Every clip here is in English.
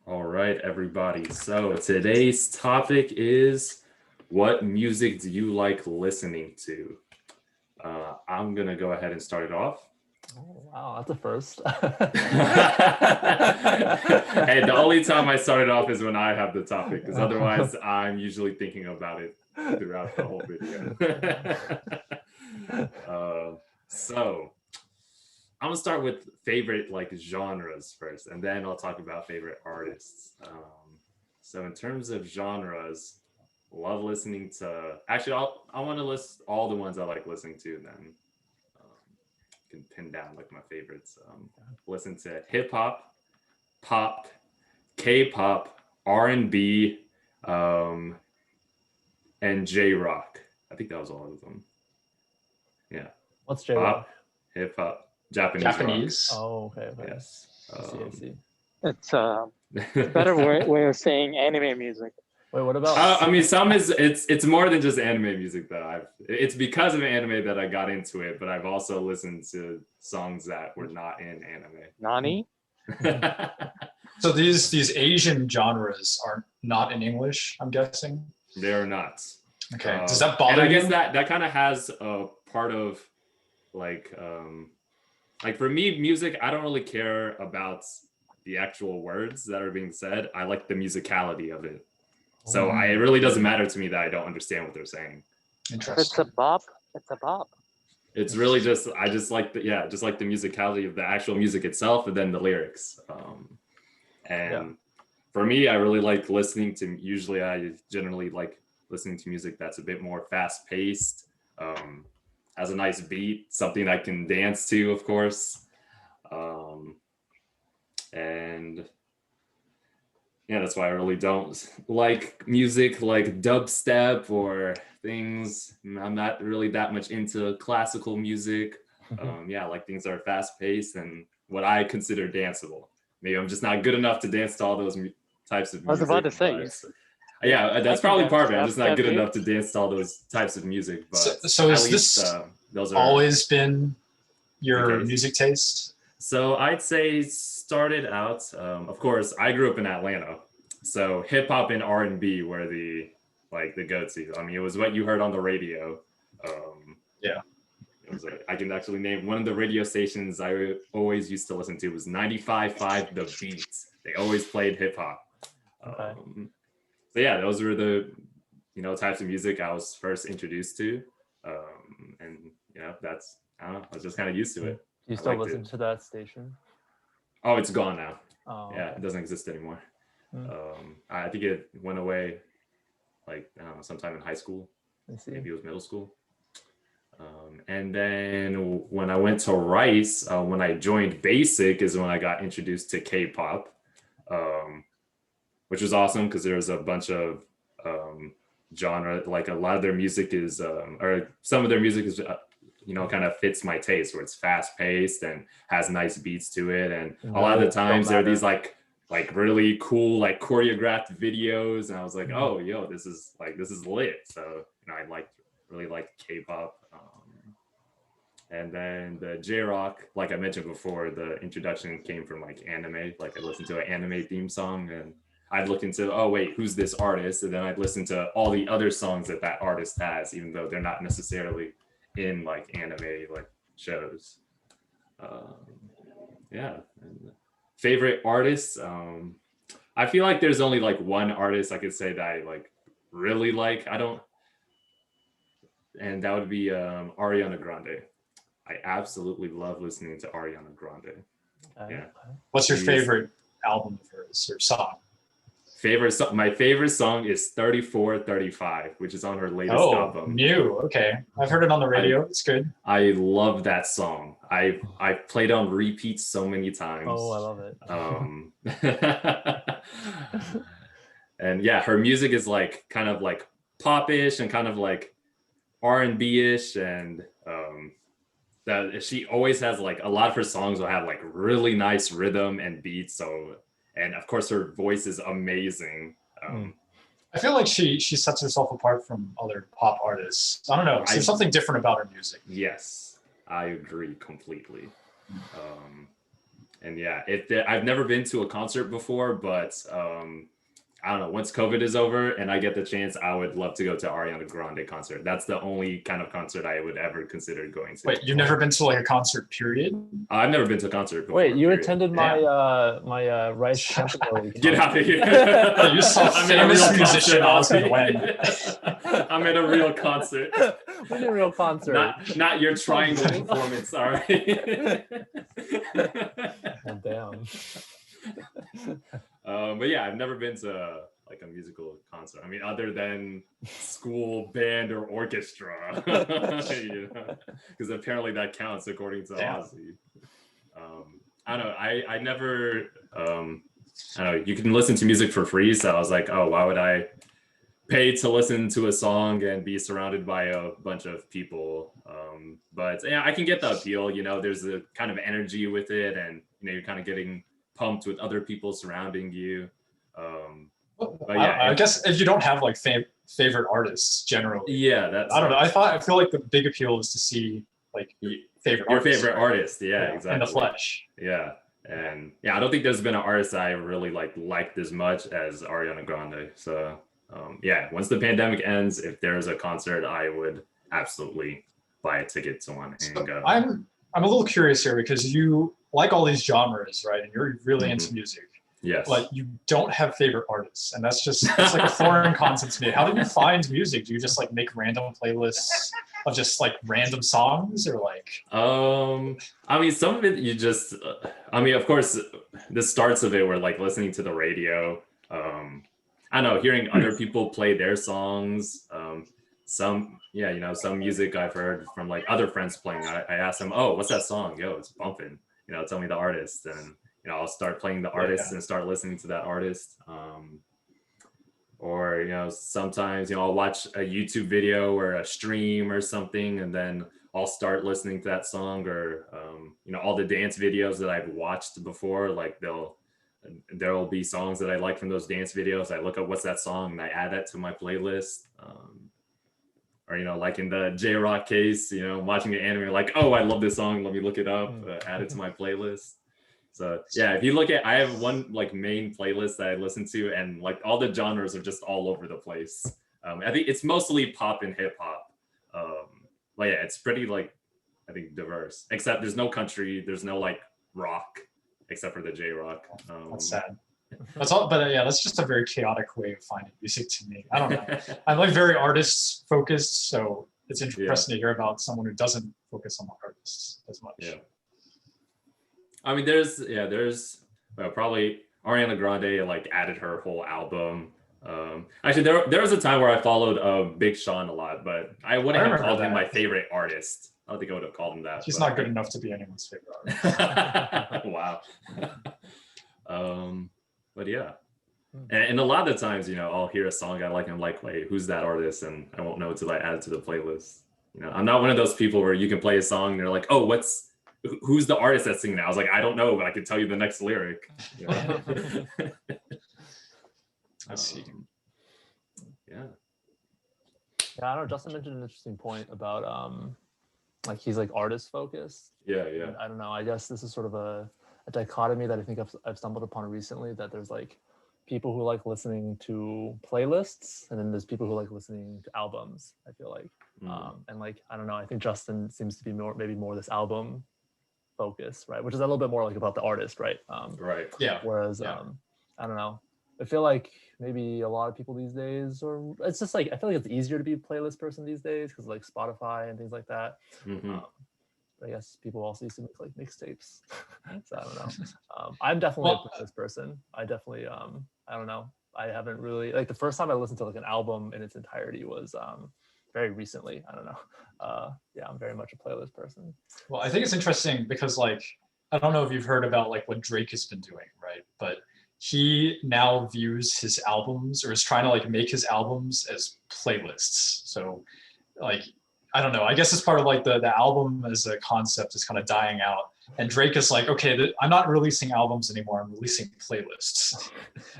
All right, everybody. So today's topic is what music do you like listening to? I'm gonna go ahead and start it off. Oh, wow, that's a first. Hey, the only time I start it off is when I have the topic, because otherwise I'm usually thinking about it throughout the whole video. So I'm gonna start with favorite like genres first, and then I'll talk about favorite artists. So in terms of genres, love listening to. Actually, I want to list all the ones I like listening to. Then can pin down like my favorites. Listen to hip hop, pop, K-pop, R&B, and J-rock. I think that was all of them. Yeah. What's J-rock? Pop, hip hop, Japanese. Rock. Oh, okay. Yes. I see. It's a better way of saying anime music. Wait, what about? I mean, it's more than just anime music though. It's because of anime that I got into it, but I've also listened to songs that were not in anime. Nani? So these Asian genres are not in English, I'm guessing? They're not. Okay. Does that bother you? And I guess that kind of has a part of like for me, music, I don't really care about the actual words that are being said. I like the musicality of it. So it really doesn't matter to me that I don't understand what they're saying. Interesting. If it's a bop, it's a bop. It's really just I just like the musicality of the actual music itself, and then the lyrics. For me, I really like listening to. Usually, I generally like listening to music that's a bit more fast paced, has a nice beat, something I can dance to, of course, and. Yeah, that's why I really don't like music like dubstep or things. I'm not really that much into classical music. I like things that are fast paced and what I consider danceable. Maybe I'm just not good enough to dance to all those types of music. I was about to say. Yeah, that's probably part of it. I'm just not good enough to dance to all those types of music. But so is this those always been your music taste? So I'd say started out, of course, I grew up in Atlanta. So hip hop and R&B were the go-to. I mean, it was what you heard on the radio. It was I can actually name one of the radio stations I always used to listen to was 95.5 The Beats. They always played hip hop. Okay. So yeah, those were the types of music I was first introduced to, and that's I don't know. I was just kind of used to it. Do you still listen to that station? Oh, it's gone now. Oh, yeah, it doesn't exist anymore. I think it went away, sometime in high school. Maybe it was middle school. And then when I went to Rice, when I joined Basic, is when I got introduced to K-pop, which was awesome because there was a bunch of genre. Like a lot of their music is, or some of their music is. Kind of fits my taste where it's fast paced and has nice beats to it. And a lot of the times there are these like really cool, like choreographed videos. And I was like, oh, yo, this is lit. So, I really liked K-pop. And then the J-rock, like I mentioned before, the introduction came from like anime. Like I listened to an anime theme song and I'd look into, oh wait, who's this artist? And then I'd listen to all the other songs that artist has, even though they're not necessarily in like anime like shows. Favorite artists, I feel like there's only like one artist I could say that I like really like. And that would be Ariana Grande. I absolutely love listening to Ariana Grande. Yeah. What's your favorite album of hers or song? My favorite song is 3435, which is on her latest album. New. Okay. I've heard it on the radio. It's good. I love that song. I played on repeat so many times. Oh, I love it. And yeah, her music is like kind of like pop-ish and kind of like R&B-ish, and that she always has like a lot of her songs will have like really nice rhythm and beats. So, and of course her voice is amazing. I feel like she sets herself apart from other pop artists. I don't know. There's something different about her music. Yes, I agree completely. And yeah, I've never been to a concert before, but I don't know. Once COVID is over and I get the chance, I would love to go to Ariana Grande concert. That's the only kind of concert I would ever consider going to. Wait, you've never been to like a concert, period? I've never been to a concert before. Wait, you period. attended my Rice Camping. Get out of here! You saw I'm in a famous real musician concert, Oscar Ozzy. I'm in a real concert. We're in a real concert. Not your triangle performance. All right. Oh, damn. But yeah, I've never been to like a musical concert. I mean, other than school band or orchestra, because apparently that counts according to Ozzy. I don't know. I never. I don't know. You can listen to music for free, so I was like, oh, why would I pay to listen to a song and be surrounded by a bunch of people? But yeah, I can get the appeal. There's a kind of energy with it, and you're kind of getting pumped with other people surrounding you. But yeah, I guess if you don't have like favorite artists generally, yeah, that's I don't know. I feel like the big appeal is to see like your favorite artist, yeah, exactly, in the flesh. Yeah, and yeah, I don't think there's been an artist I really liked as much as Ariana Grande. So yeah, once the pandemic ends, if there's a concert, I would absolutely buy a ticket to one and go. I'm a little curious here because you like all these genres, right? And you're really into music. Yes. But you don't have favorite artists, and it's like a foreign concept to me. How do you find music? Do you just like make random playlists of just like random songs, or like? I mean, some of it you just. I mean, of course, the starts of it were like listening to the radio. I don't know, hearing other people play their songs. Some music I've heard from like other friends playing. I asked them, "Oh, what's that song? Yo, it's bumping." Tell me the artist, and I'll start playing the artist and start listening to that artist. Or sometimes I'll watch a YouTube video or a stream or something, and then I'll start listening to that song. Or all the dance videos that I've watched before, like there'll be songs that I like from those dance videos. I look up what's that song and I add that to my playlist. Or like in the J-Rock case, watching an anime, like, oh, I love this song, let me look it up, add it to my playlist. So yeah, if you look at, I have one like main playlist that I listen to, and like all the genres are just all over the place. I think it's mostly pop and hip hop. But yeah, it's pretty like, I think diverse, except there's no country, there's no like rock, except for the J-Rock. That's sad. That's all, but yeah, that's just a very chaotic way of finding music to me. I don't know. I'm like very artist focused, so it's interesting to hear about someone who doesn't focus on artists as much. Yeah. I mean, there's probably Ariana Grande like added her whole album. Actually, there was a time where I followed Big Sean a lot, but I wouldn't have called him my favorite artist. I don't think I would have called him that. He's not good enough to be anyone's favorite artist. Wow. But yeah, and a lot of the times, I'll hear a song I like and I'm like, wait, who's that artist? And I won't know until I add it to the playlist. I'm not one of those people where you can play a song and they're like, oh, who's the artist that's singing that? I was like, I don't know, but I can tell you the next lyric. I see. Yeah. Yeah, I don't know. Justin mentioned an interesting point about like he's like artist focused. Yeah. And I don't know. I guess this is sort of a dichotomy that I think I've stumbled upon recently, that there's like people who like listening to playlists, and then there's people who like listening to albums, I feel like. And like, I don't know, I think Justin seems to be maybe more this album focus, right? Which is a little bit more like about the artist, right? Right. Yeah. Whereas, I don't know, I feel like maybe a lot of people these days, or it's just like, I feel like it's easier to be a playlist person these days because like Spotify and things like that. I guess people also used to make like mixtapes. So I don't know. I'm definitely a playlist person. I definitely, I don't know. I haven't really, like the first time I listened to like an album in its entirety was very recently. I don't know. Yeah, I'm very much a playlist person. Well, I think it's interesting because like, I don't know if you've heard about like what Drake has been doing, right? But he now views his albums, or is trying to like make his albums as playlists. So like, I don't know. I guess it's part of like the album as a concept is kind of dying out. And Drake is like, okay, I'm not releasing albums anymore. I'm releasing playlists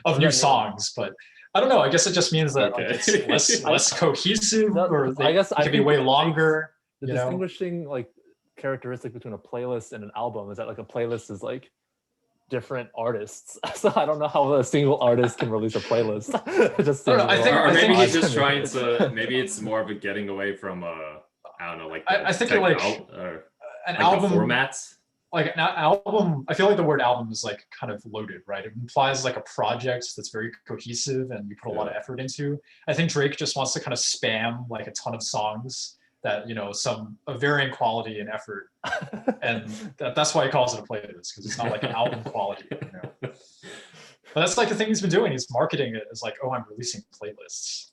of new songs. But I don't know. I guess it just means that like, it's less cohesive, or I guess it can be way longer. The distinguishing like characteristic between a playlist and an album is that like a playlist is like different artists. So I don't know how a single artist can release a playlist. It just I don't seems know, I a think- little or maybe odd he's to just me. trying to. Maybe it's more of a getting away from I don't know, like I think it, like, or An like album the formats. like an album, I feel like the word album is like kind of loaded, right? It implies like a project that's very cohesive and you put a lot of effort into. I think Drake just wants to kind of spam like a ton of songs that, you know, some of varying quality and effort, and that's why he calls it a playlist, because it's not like an album quality, you know. But that's like the thing he's been doing. He's marketing it as like, oh, I'm releasing playlists.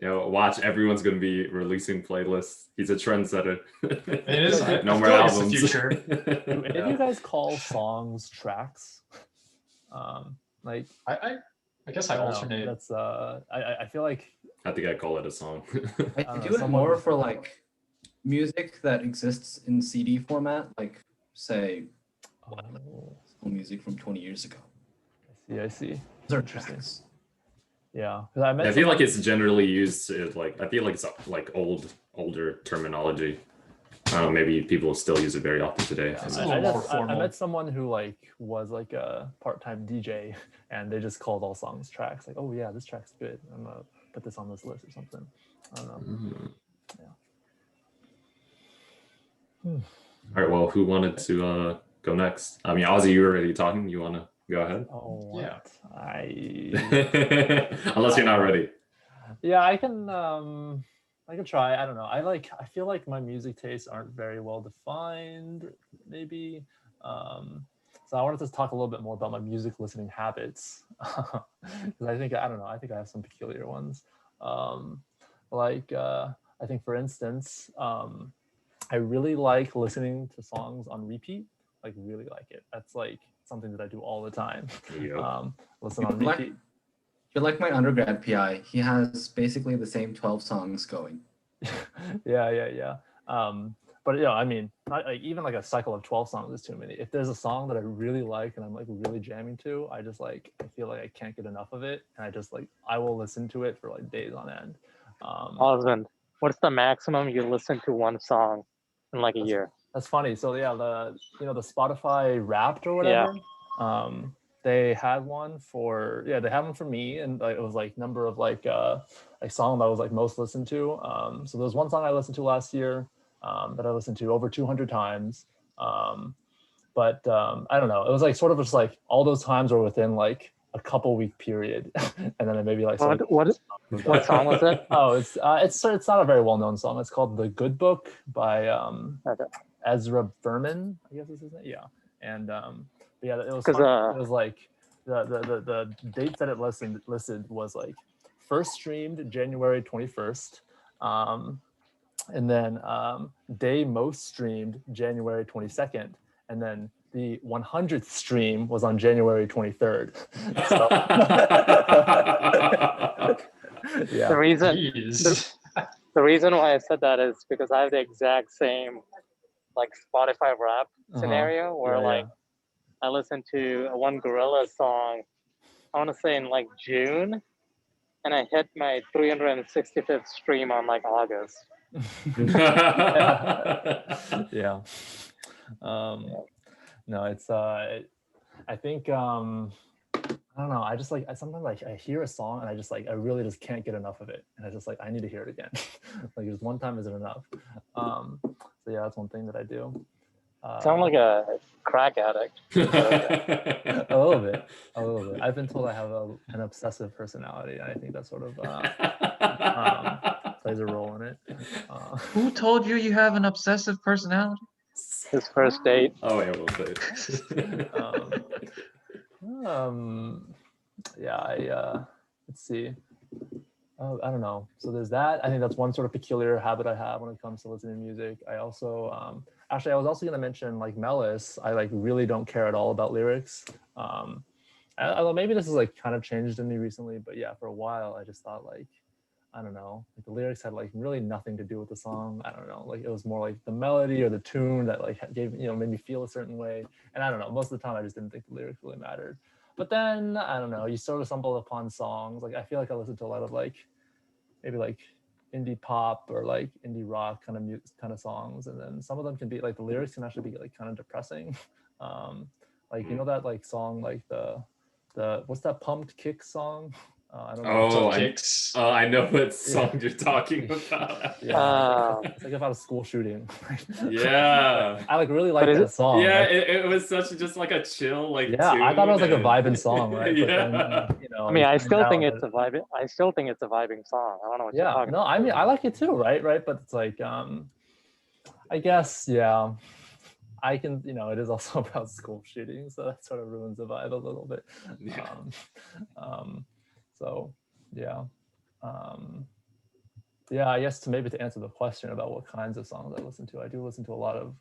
You know, watch, everyone's going to be releasing playlists. He's a trendsetter. It is. No I more feel like it's the albums. future. Do any of you guys call songs tracks? Like I guess I don't know, alternate. that's I feel like I think I call it a song. I don't know, do it someone- more for like music that exists in CD format, like say music from 20 years ago. I see. Those are Interesting. tracks. Yeah, because I met I feel like someone- it's generally used to I feel like it's like older terminology. I don't know, maybe people still use it very often today. It's I, a I little just- more I formal. met someone who like was like a part-time DJ, and they just called all songs tracks. Like, oh yeah, this track's good. I'm gonna put this on this list or something. I don't know. All right, well, who wanted to go next? I mean, Ozzy, you were already talking. You want to go ahead? Oh Yeah. Unless you're not ready. Yeah, I can try. I don't know. I feel like my music tastes aren't very well defined, maybe. So I wanted to talk a little bit more about my music listening habits. Because I don't know, I think I have some peculiar ones. I think, for instance, I really like listening to songs on repeat. Like, really like it. That's like something that I do all the time. There you go. Listen on Like- repeat. You're like my undergrad PI. He has basically the same 12 songs going. Yeah. But you know, I mean, even like a cycle of 12 songs is too many. If there's a song that I really like and I'm like really jamming to, I feel like I can't get enough of it, and I will listen to it for like days on end. Osmond, what's the maximum you listen to one song in like a year? That's funny. So yeah, the Spotify Wrapped or whatever. They had one for me, and like, it was like number of like song that was like most listened to. So there was one song I listened to last year that I listened to over 200 times. But I don't know. It was like sort of just like all those times were within like a couple week period, and then it maybe like What song was it? Oh, it's not a very well known song. It's called "The Good Book" by Okay. Ezra Berman, I guess is his name. Yeah, and yeah, it was 'Cause, fun. It was like the dates that it listed was like first streamed January 21st, and then day most streamed January 22nd, and then the 100th stream was on January 23rd. So, yeah. The reason Jeez. the reason why I said that is because I have the exact same like Spotify rap scenario where Yeah, like I listened to one Gorilla song, I want to say in like June, and I hit my 365th stream on like August. Yeah. No, it's I think I don't know. I just like sometimes I hear a song and I really just can't get enough of it, and I just like I need to hear it again. Like just one time isn't enough. So yeah, that's one thing that I do. Sound like a crack addict. a little bit. I've been told I have an obsessive personality, and I think that sort of plays a role in it. Who told you you have an obsessive personality? His first date. Oh, yeah, we'll say it. Let's see. I don't know. So there's that. I think that's one sort of peculiar habit I have when it comes to listening to music. I also, actually, I was also going to mention like Melis. I like really don't care at all about lyrics. Although maybe this is like kind of changed in me recently, but yeah, for a while I just thought like, I don't know, like the lyrics had like really nothing to do with the song. I don't know, like it was more like the melody or the tune that like gave, made me feel a certain way. And I don't know, most of the time I just didn't think the lyrics really mattered. But then I don't know, you sort of stumble upon songs. Like I feel like I listen to a lot of like maybe like indie pop or like indie rock kind of songs, and then some of them can be like the lyrics can actually be like kind of depressing. Like you know that like song like the what's that Pumped Kick song? I don't know. Oh, Kicks. I know what song you're talking about. Yeah, it's like about a school shooting. Yeah. I like really But like is that it- song. Yeah, Like, it was such just like a chill like yeah, I thought it was like a tune vibing and- song, right? But Yeah. then, you know, I mean, it I turned still think out it's that- a vibing. I still think it's a vibing song. I don't know what you're yeah, talking no, about. I mean, I like it too, right? But it's like, I guess, yeah, I can, you know, it is also about school shootings, so that sort of ruins the vibe a little bit. Yeah. So, yeah. Yeah, I guess to answer the question about what kinds of songs I listen to, I do listen to a lot of,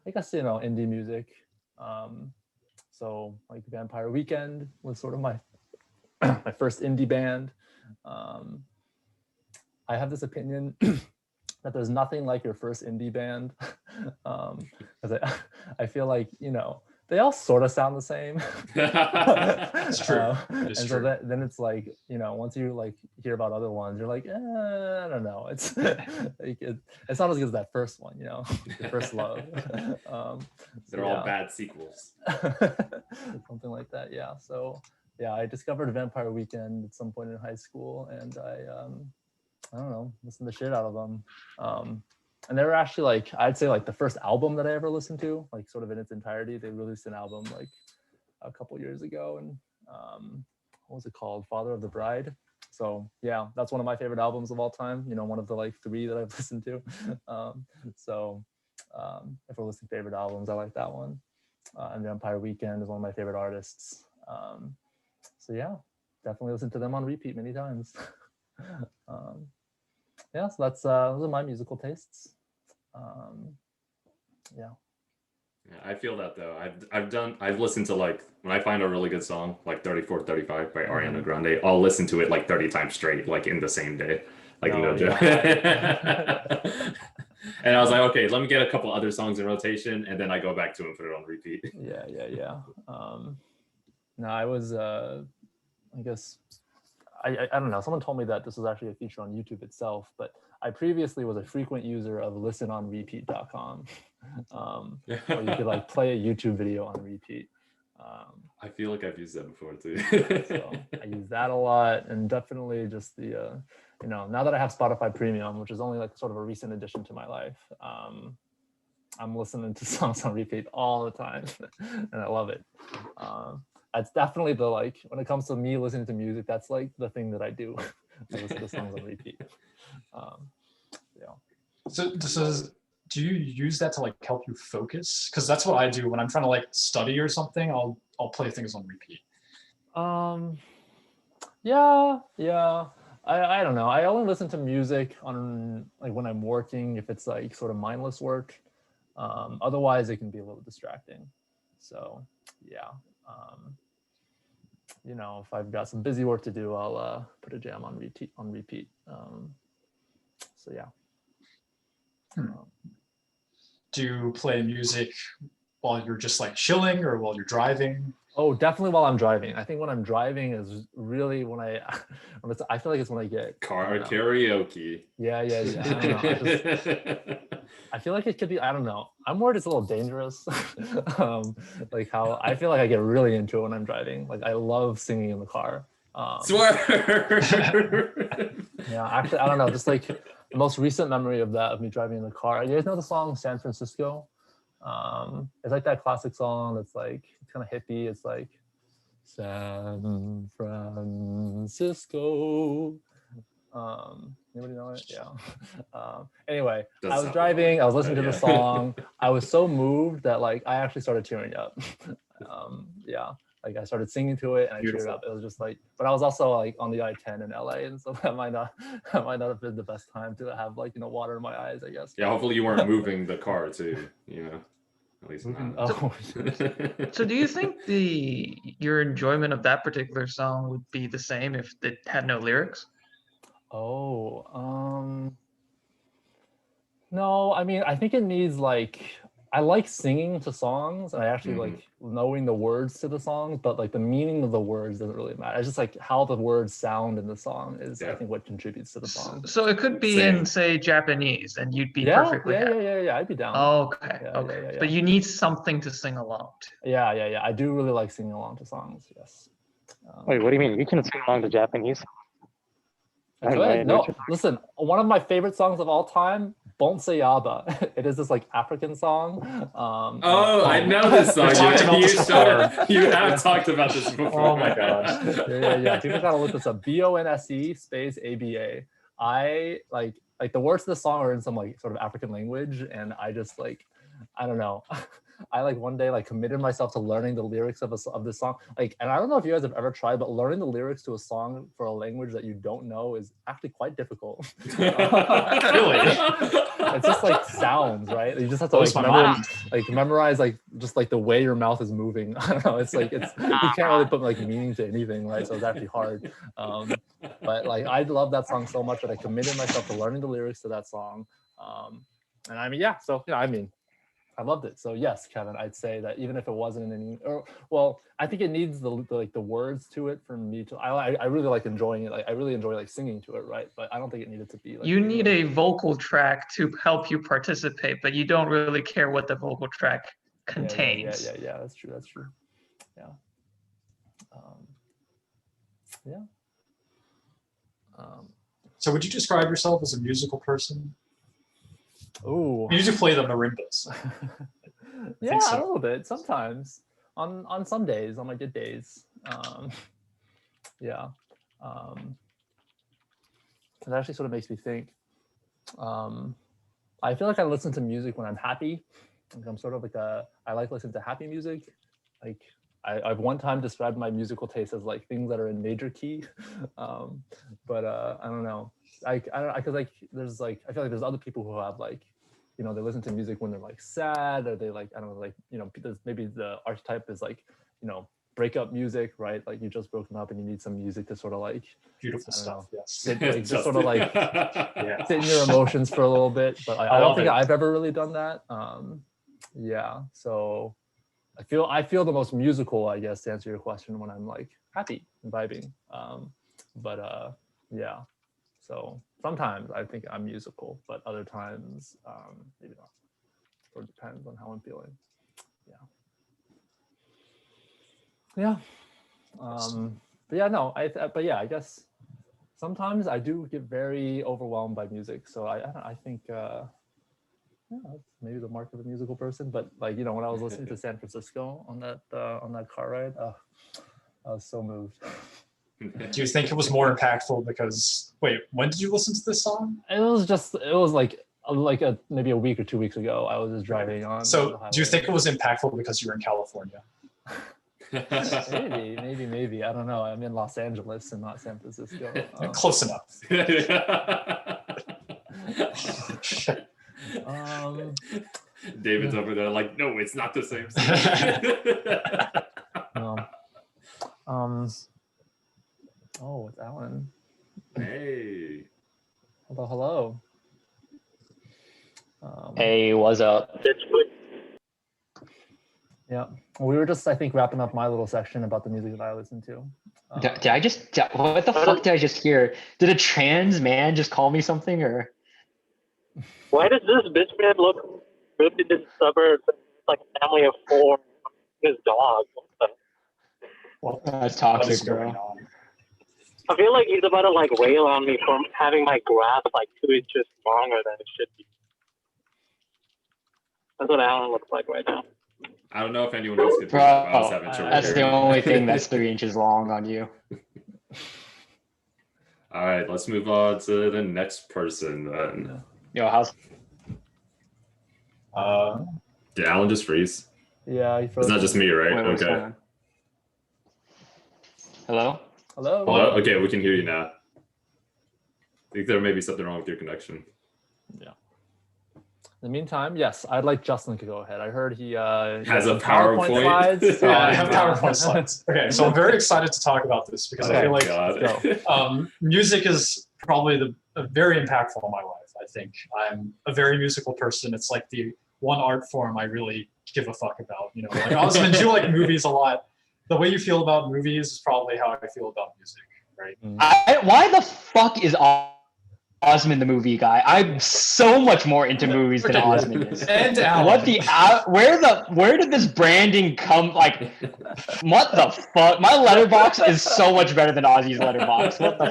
I guess, you know, indie music. So like Vampire Weekend was sort of my my first indie band. I have this opinion that there's nothing like your first indie band, because I feel like, you know, they all sort of sound the same. It's true. And It's so true. then it's like, you know, once you like hear about other ones, you're like, I don't know. It's like it's not as good as that first one, you know, your first love. They're all bad sequels. Something like that. Yeah. So yeah, I discovered Vampire Weekend at some point in high school, and I don't know, listened the shit out of them. And they were actually like, I'd say like the first album that I ever listened to, like sort of in its entirety. They released an album like a couple years ago, and what was it called? Father of the Bride. So yeah, that's one of my favorite albums of all time. You know, one of the like 3 that I've listened to. If we're listing favorite albums, I like that one. And Vampire Weekend is one of my favorite artists. So yeah, definitely listen to them on repeat many times. Yeah, so that's those are my musical tastes. Yeah. Yeah, I feel that though. I've listened to like when I find a really good song, like 3435 by Ariana Grande, I'll listen to it like 30 times straight, like in the same day. Like Oh, no joke. And I was like, okay, let me get a couple other songs in rotation, and then I go back to them and put it on repeat. Yeah. No, I was I guess I don't know. Someone told me that this was actually a feature on YouTube itself, but I previously was a frequent user of listenonrepeat.com. Where you could like play a YouTube video on repeat. I feel like I've used that before too. So I use that a lot, and definitely just the you know, now that I have Spotify Premium, which is only like sort of a recent addition to my life, I'm listening to songs on repeat all the time, and I love it. That's definitely the like when it comes to me listening to music, that's like the thing that I do. I listen to songs on repeat. Yeah. So do you use that to like help you focus? Because that's what I do when I'm trying to like study or something. I'll play things on repeat. Yeah. I don't know. I only listen to music on like when I'm working, if it's like sort of mindless work. Otherwise, it can be a little distracting. So yeah. You know, if I've got some busy work to do, I'll put a jam on repeat. So yeah. Do you play music while you're just like chilling or while you're driving? Oh, definitely while I'm driving. I think when I'm driving is really when I feel like it's when I get Car karaoke. Yeah. I don't know. I feel like it could be, I don't know. I'm worried it's a little dangerous. Like how I feel like I get really into it when I'm driving. Like I love singing in the car. Swear. Yeah, actually, I don't know. Just like the most recent memory of that, of me driving in the car. You guys know the song San Francisco? It's like that classic song that's like, it's kind of hippie. It's like, San Francisco. Anybody know it? Yeah. Anyway, Doesn't I was sound driving, I was listening to familiar, the yeah. song. I was so moved that like I actually started tearing up. Yeah, like I started singing to it and I Beautiful. teared up. It was just like, but I was also like on the I-10 in LA, and so that might not have been the best time to have like, you know, water in my eyes, I guess. Yeah, hopefully you weren't moving the car too, you know. At least not. Oh, So do you think your enjoyment of that particular song would be the same if it had no lyrics? No, I mean, I think it needs like, I like singing to songs, and I actually like knowing the words to the songs, but like the meaning of the words doesn't really matter. It's just like how the words sound in the song is, I think, what contributes to the song. So it could be in, say, Japanese, and you'd be perfectly happy. Yeah. I'd be down. Okay, Yeah, okay. yeah. But you need something to sing along to. Yeah. I do really like singing along to songs. Yes. Wait, what do you mean? You can sing along to Japanese? No, listen, one of my favorite songs of all time, Bonsai Yaba. It is this like African song. I know this song. You have talked about this before. Oh my gosh. Yeah. People gotta look this up. BONSE space ABA. I like the words of the song are in some like sort of African language, and I just like, I don't know. I like one day like committed myself to learning the lyrics of this song. Like, and I don't know if you guys have ever tried, but learning the lyrics to a song for a language that you don't know is actually quite difficult. Really? It's just like sounds, right? You just have to memorize like just like the way your mouth is moving. I don't know. It's like you can't really put like meaning to anything, right? So it's actually hard. But like I love that song so much that I committed myself to learning the lyrics to that song. And I mean, yeah. So I loved it. So yes, Kevin, I'd say that even if it wasn't in I think it needs the words to it for me to. I really like enjoying it. Like I really enjoy like singing to it, right? But I don't think it needed to be. Like, you need a vocal track to help you participate, but you don't really care what the vocal track contains. Yeah. That's true. Yeah. So would you describe yourself as a musical person? Oh, you usually play the marimbas. Yeah, a little bit. Sometimes on some days, on my good days. It actually sort of makes me think. I feel like I listen to music when I'm happy. Like I'm sort of like I like listening to happy music. Like I've one time described my musical taste as like things that are in major key. But I don't know. I feel like there's other people who have like, they listen to music when they're like sad, or they like, I don't know, like, maybe the archetype is like, breakup music, right? Like you just broken up and you need some music to sort of like beautiful stuff. Yes. Just sort of like sit in your emotions for a little bit. But I don't think I've ever really done that. So I feel the most musical, I guess, to answer your question, when I'm like happy and vibing. So sometimes I think I'm musical, but other times maybe not. Sort of depends on how I'm feeling. I guess sometimes I do get very overwhelmed by music. So I think that's maybe the mark of a musical person. But like, when I was listening to San Francisco on that car ride, I was so moved. Do you think it was more impactful because, wait, when did you listen to this song? It was like maybe a week or 2 weeks ago. I was just driving on. So do you think it was impactful because you were in California? Maybe. I don't know. I'm in Los Angeles and not San Francisco. Close enough. David's over there like, no, it's not the same. Oh, it's Alan. Hey. Hello. Hey, what's up? Yeah, we were just, I think, wrapping up my little section about the music that I listen to. What the fuck did I just hear? Did a trans man just call me something, or? Why does this bitch man look lived in the suburbs, like a family of 4, his dog? Well, that's toxic, bro. I feel like he's about to like rail on me for having my grass like 2 inches longer than it should be. That's what Alan looks like right now. I don't know if anyone else could. That's the only thing that's 3 inches long on you. All right, let's move on to the next person then. Yo, how's? Did Alan just freeze? Yeah, he froze. It's not just me, right? Wait, okay. Hello? Hello? Okay, we can hear you now. I think there may be something wrong with your connection. Yeah. In the meantime, yes, I'd like Justin to go ahead. I heard he has a PowerPoint slides. So I have PowerPoint slides. Okay, so I'm very excited to talk about this because I feel like music is probably very impactful in my life. I think I'm a very musical person. It's like the one art form I really give a fuck about. You know, like Osmond, you like movies a lot. The way you feel about movies is probably how I feel about music, right? Why the fuck is Osmond the movie guy? I'm so much more into movies than Okay. Osmond is. And Alan. Where did this branding come? Like, what the fuck? My letterbox is so much better than Ozzy's letterbox. What the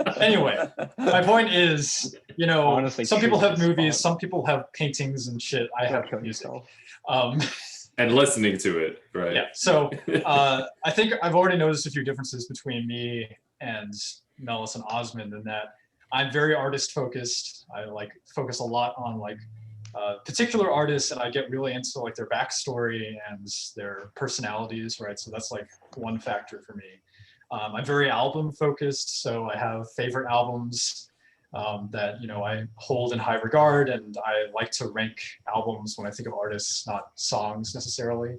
fuck? Anyway, my point is, you know, Honestly, some people have true. movies, some people have paintings and shit. I have Kill music. yourself. And listening to it, right? Yeah. So I think I've already noticed a few differences between me and Melis and Osmond in that I'm very artist focused. I like focus a lot on like particular artists, and I get really into like their backstory and their personalities, right? So that's like one factor for me. I'm very album focused, so I have favorite albums that, you know, I hold in high regard, and I like to rank albums when I think of artists, not songs necessarily.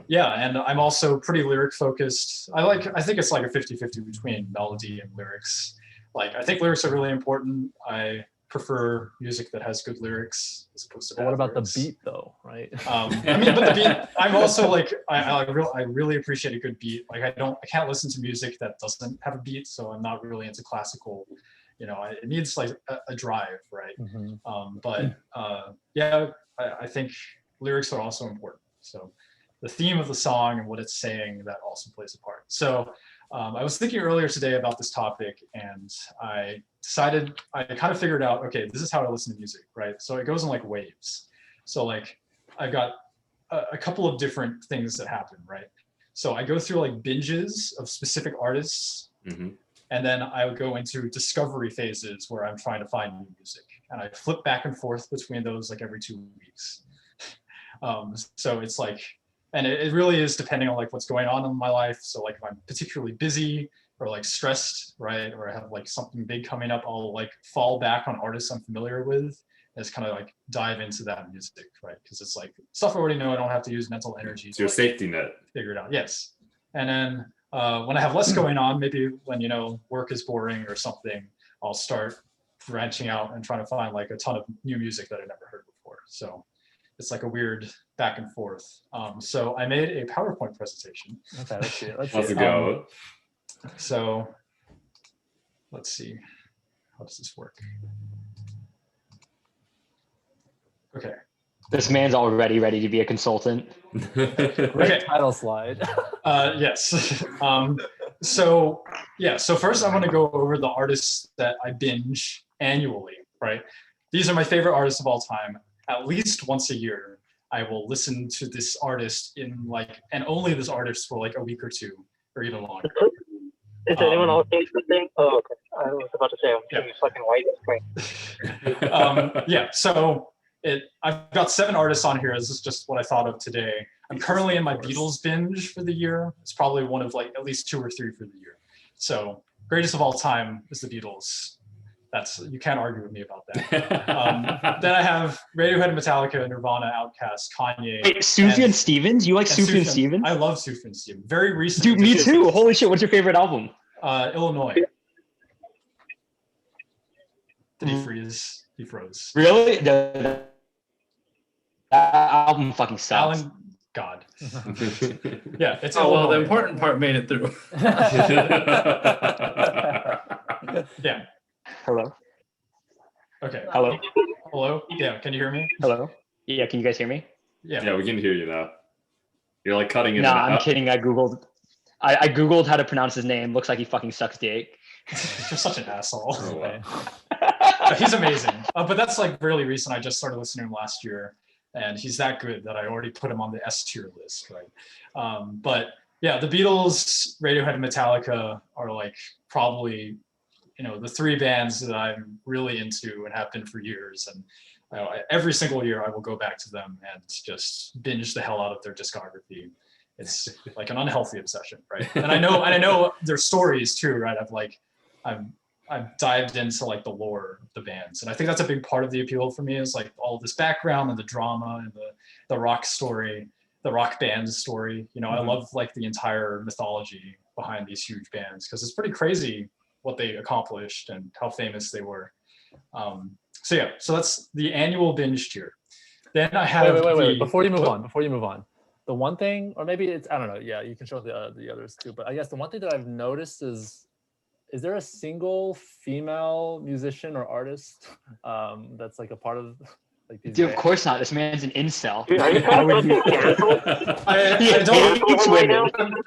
Yeah, and I'm also pretty lyric focused. I think it's like a 50-50 between melody and lyrics. Like, I think lyrics are really important. I prefer music that has good lyrics as opposed to But bad what about lyrics. the beat though, right? I mean, but the beat, I'm also like, I really appreciate a good beat. Like, I can't listen to music that doesn't have a beat, so I'm not really into classical. You know, it needs like a drive, right? Yeah, I think lyrics are also important. So the theme of the song and what it's saying, that also plays a part. So I was thinking earlier today about this topic, and I kind of figured out, okay, this is how I listen to music, right? So it goes in like waves. So like I've got a couple of different things that happen, right? So I go through like binges of specific artists, and then I would go into discovery phases where I'm trying to find new music, and I flip back and forth between those like every 2 weeks. So it's like, and it really is depending on like what's going on in my life. So like if I'm particularly busy or like stressed, right, or I have like something big coming up, I'll like fall back on artists I'm familiar with and just kind of like dive into that music, right? Because it's like stuff I already know. I don't have to use mental energy. It's your safety net. Figure it out. Yes. And then when I have less going on, maybe when, you know, work is boring or something, I'll start branching out and trying to find like a ton of new music that I never heard before. So it's like a weird back and forth. So I made a PowerPoint presentation. Okay, let's see it. How's it go? So let's see, how does this work? Okay. This man's already ready to be a consultant. Great title slide. Yes. So first I'm going to go over the artists that I binge annually, right? These are my favorite artists of all time. At least once a year, I will listen to this artist and only this artist for like a week or two, or even longer. Is anyone else interesting? Oh, okay. I was about to say, I'm seeing fucking white screen. Yeah, so I've got 7 artists on here. This is just what I thought of today. I'm currently in my Beatles binge for the year. It's probably one of like at least 2 or 3 for the year. So greatest of all time is the Beatles. You can't argue with me about that. Then I have Radiohead, Metallica, Nirvana, Outkast, Kanye. Wait, Sufjan Stevens? You like Sufjan Stevens? I love Sufjan Stevens. Very recently. Dude, me too. Holy shit, what's your favorite album? Illinois. Did he freeze? He froze. Really? That album fucking sucks. Alan, God. Yeah, it's Oh, well, the Illinois. important part made it through. Yeah. Hello? Okay. Hello? Hello? Yeah, can you hear me? Hello? Yeah, can you guys hear me? Yeah. Yeah, we can hear you now. You're like cutting it. Nah, out. I'm kidding. I Googled how to pronounce his name. Looks like he fucking sucks dick. You're such an asshole. Oh, wow. He's amazing. But that's like really recent. I just started listening to him last year, and he's that good that I already put him on the S tier list, right? But yeah, the Beatles, Radiohead, and Metallica are like probably, you know, the 3 bands that I'm really into and have been for years. And every single year I will go back to them and just binge the hell out of their discography. It's like an unhealthy obsession, right? And I know their stories too, right? I've dived into like the lore of the bands, and I think that's a big part of the appeal for me is like all of this background and the drama and the rock story, the rock band story. You know, I love like the entire mythology behind these huge bands because it's pretty crazy what they accomplished and how famous they were. So yeah, so that's the annual binge tier. Then I have wait. Before you move on, the one thing, or maybe it's, I don't know. Yeah, you can show the others too. But I guess the one thing that I've noticed is there a single female musician or artist that's like a part of like these? Dude, of bands? course not. This man's an incel. Dude, are you How would you?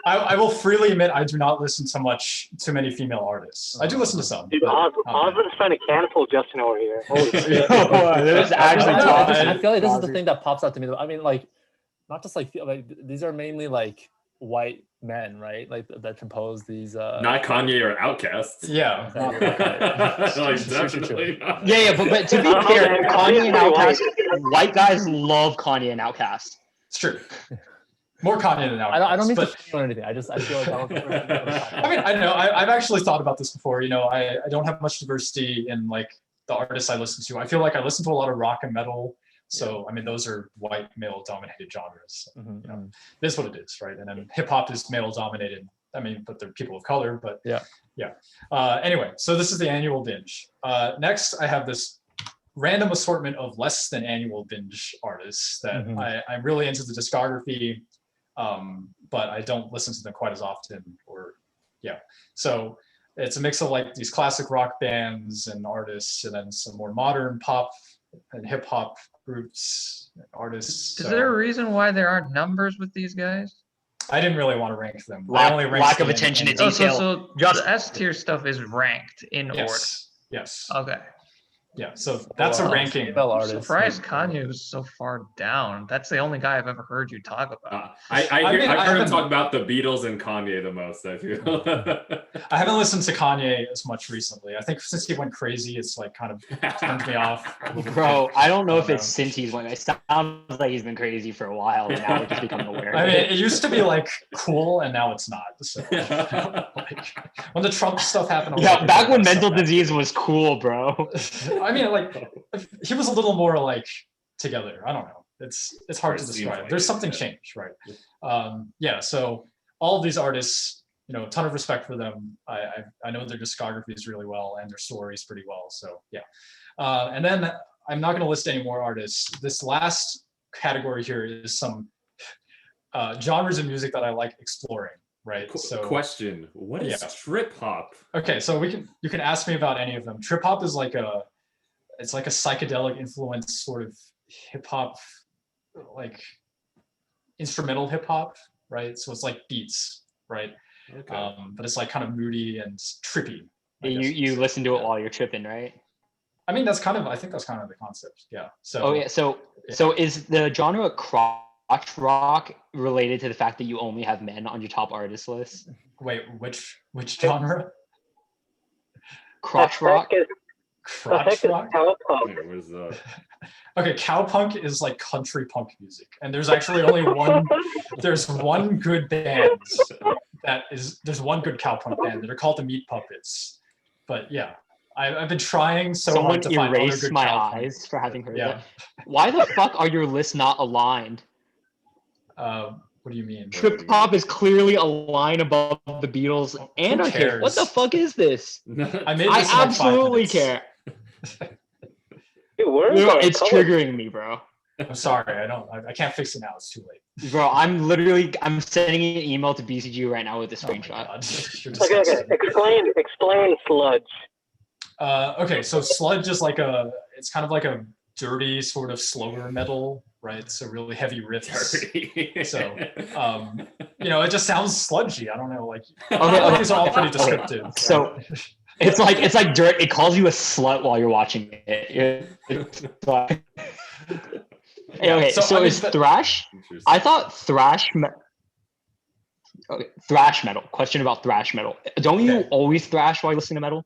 I will freely admit I do not listen to many female artists. I do listen to some. Dude, but, Osmond's trying to cancel Justin over here. Holy shit. There's actually I feel like this is the thing that pops out to me. I mean, like, not just like these are mainly like white men, right? Like that compose these. Not Kanye or Outkast. Yeah. Like, definitely not. Yeah, but to be fair, Kanye and Outkast, white guys love Kanye and Outkast. It's true. More Kanye than Outkast. I don't mean but, to shame or anything. I feel like I mean, I don't know. I've actually thought about this before. You know, I don't have much diversity in like the artists I listen to. I feel like I listen to a lot of rock and metal. So, I mean, those are white male-dominated genres. You know, it is what it is, right? And then hip-hop is male-dominated. I mean, but they're people of color, but yeah. Anyway, so this is the annual binge. Next, I have this random assortment of less than annual binge artists that I'm really into the discography, but I don't listen to them quite as often. So it's a mix of like these classic rock bands and artists, and then some more modern pop and hip hop groups, artists. Is there a reason why there aren't numbers with these guys? I didn't really want to rank them. Lack of attention to detail. So the S tier stuff is ranked in order. Yes. Okay. Yeah, so that's a ranking. I'm surprised Kanye was so far down. That's the only guy I've ever heard you talk about. I've heard him talk about the Beatles and Kanye the most, I feel. I haven't listened to Kanye as much recently. I think since he went crazy, it's like kind of turned me off. Bro, I don't know if it's since he's went. It sounds like he's been crazy for a while, and now we're just becoming aware. I mean, it used to be like cool, and now it's not. So, like, when the Trump stuff happened, back when mental disease was cool, bro. I mean, like, he was a little more like together. I don't know. It's hard to describe. There's something changed, right? So all of these artists, you know, a ton of respect for them. I know their discographies really well and their stories pretty well. So yeah. And then I'm not going to list any more artists. This last category here is some genres of music that I like exploring. Right. So question: what is trip hop? Okay, so you can ask me about any of them. Trip hop is like it's like a psychedelic influence sort of hip hop, like instrumental hip hop, right? So it's like beats, right? Okay. But it's like kind of moody and trippy. You listen to it while you're tripping, right? I mean, I think that's kind of the concept. Yeah. So. So is the genre crotch rock related to the fact that you only have men on your top artist list? Wait, which genre? Crotch rock. Crotch rock. Where's the... Okay, cowpunk is like country punk music, and there's actually only one. There's one good band there's one good cowpunk band that are called the Meat Puppets. But yeah, I've been trying so hard to find other good my cowpunk. eyes for having heard that. Why the fuck are your lists not aligned? What do you mean? Trip hop is clearly a line above the Beatles and Who I care. cares? What the fuck is this? I absolutely care. It's triggering me, bro. I'm sorry, I can't fix it now. It's too late. Bro, I'm sending an email to BCG right now with a screenshot. Okay. Explain sludge. Okay, so sludge is it's kind of like a dirty sort of slower metal, right? So really heavy riffs. So you know, it just sounds sludgy. I don't know, like these are all pretty descriptive. Okay. So it's like dirt. It calls you a slut while you're watching it. Okay, so is thrash? I thought thrash metal. Question about thrash metal. Don't you always thrash while you listen to metal?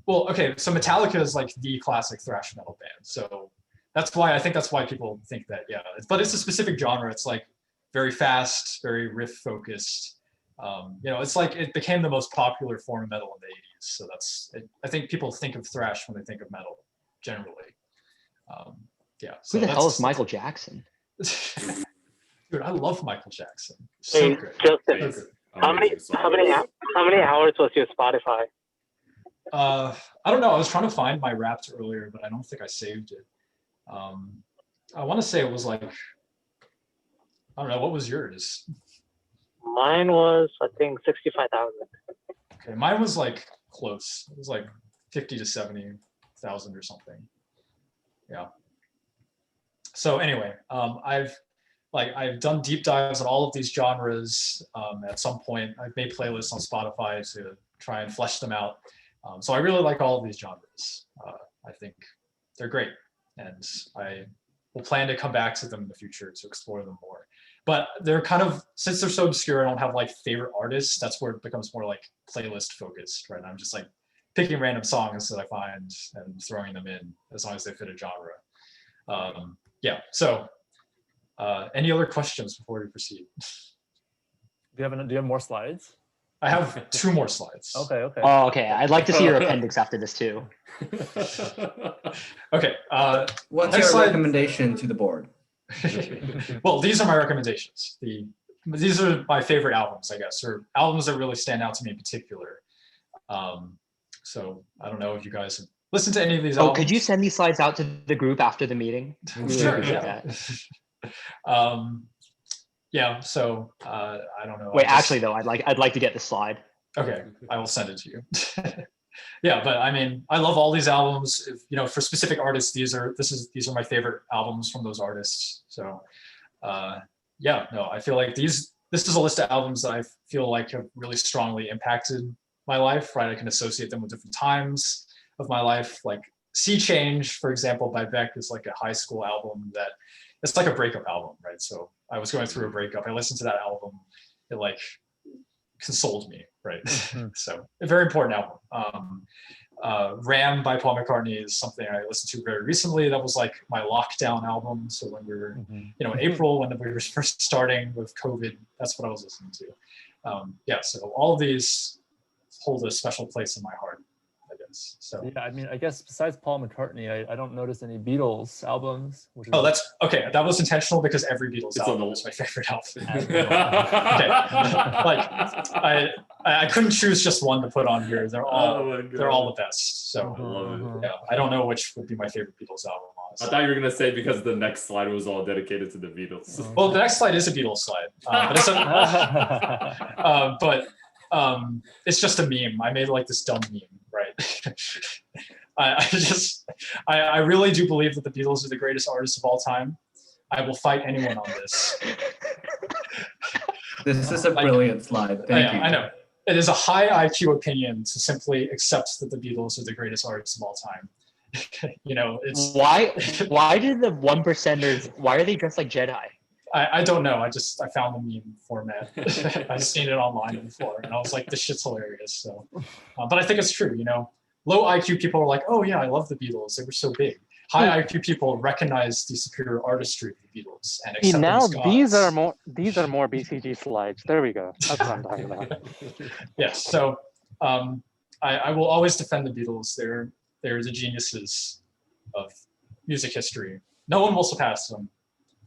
Well, okay, so Metallica is like the classic thrash metal band. So that's why people think that, yeah. But it's a specific genre. It's like very fast, very riff focused. You know, it's like it became the most popular form of metal in the 80s. So I think people think of thrash when they think of metal generally. Yeah. So who the hell is Michael Jackson? Dude, I love Michael Jackson. So good. Justin, how many hours was your Spotify? I don't know. I was trying to find my Wrapped earlier, but I don't think I saved it. I want to say it was like, I don't know. What was yours? Mine was, I think, 65,000. Okay, mine was like close. It was like 50 to 70,000 or something. Yeah. So anyway, I've done deep dives on all of these genres. At some point, I've made playlists on Spotify to try and flesh them out. So I really like all of these genres. I think they're great, and I will plan to come back to them in the future to explore them more. But they're kind of, since they're so obscure, I don't have like favorite artists. That's where it becomes more like playlist focused, right? I'm just like picking random songs that I find and throwing them in as long as they fit a genre. Yeah. So, any other questions before we proceed? Do you have more slides? I have 2 more slides. Okay. Oh, okay. I'd like to see your appendix after this too. Okay. What's Next your slide. recommendation to the board? Well, these are my recommendations. These are my favorite albums, I guess, or albums that really stand out to me in particular. So I don't know if you guys have listened to any of these Oh, albums. could you send these slides out to the group after the meeting? We really Sure. appreciate Yeah. that. Yeah. So I don't know. Wait, actually though, I'd like to get the slide. Okay, I will send it to you. Yeah, but I mean, I love all these albums. If, you know, for specific artists, these are my favorite albums from those artists. So, yeah, no, I feel like this is a list of albums that I feel like have really strongly impacted my life. Right, I can associate them with different times of my life. Like Sea Change, for example, by Beck is like a high school album that it's like a breakup album, right? So I was going through a breakup. I listened to that album. It like consoled me, right? So a very important album. Ram by Paul McCartney is something I listened to very recently. That was like my lockdown album. So when we were, you know, in April, when we were first starting with COVID, that's what I was listening to. Yeah, so all of these hold a special place in my heart, I guess. So Yeah, I mean, I guess besides Paul McCartney, I don't notice any Beatles albums. Which is oh, that's okay. That was intentional because every Beatles It's album on the- is my favorite album. okay. Like I couldn't choose just one to put on here. They're all Oh my God. they're all the best. So I love it. yeah, I don't know which would be my favorite Beatles album, I honestly. thought you were gonna say because the next slide was all dedicated to the Beatles. Well, the next slide is a Beatles slide, but it's it's just a meme. I made like this dumb meme, right? I really do believe that the Beatles are the greatest artists of all time. I will fight anyone on this. This is a brilliant slide. Thank you. I know. It is a high IQ opinion to simply accept that the Beatles are the greatest artists of all time. You know, it's Why do the 1%ers, why are they dressed like Jedi? I don't know. I found the meme format. I've seen it online before, and I was like, this shit's hilarious. So, but I think it's true. You know, low IQ people are like, oh yeah, I love the Beatles. They were so big. High IQ people recognize the superior artistry of the Beatles and accept them Now as these gods. are more BCG slides. There we go. That's what I'm talking about. Yes. So I will always defend the Beatles. They're the geniuses of music history. No one will surpass them.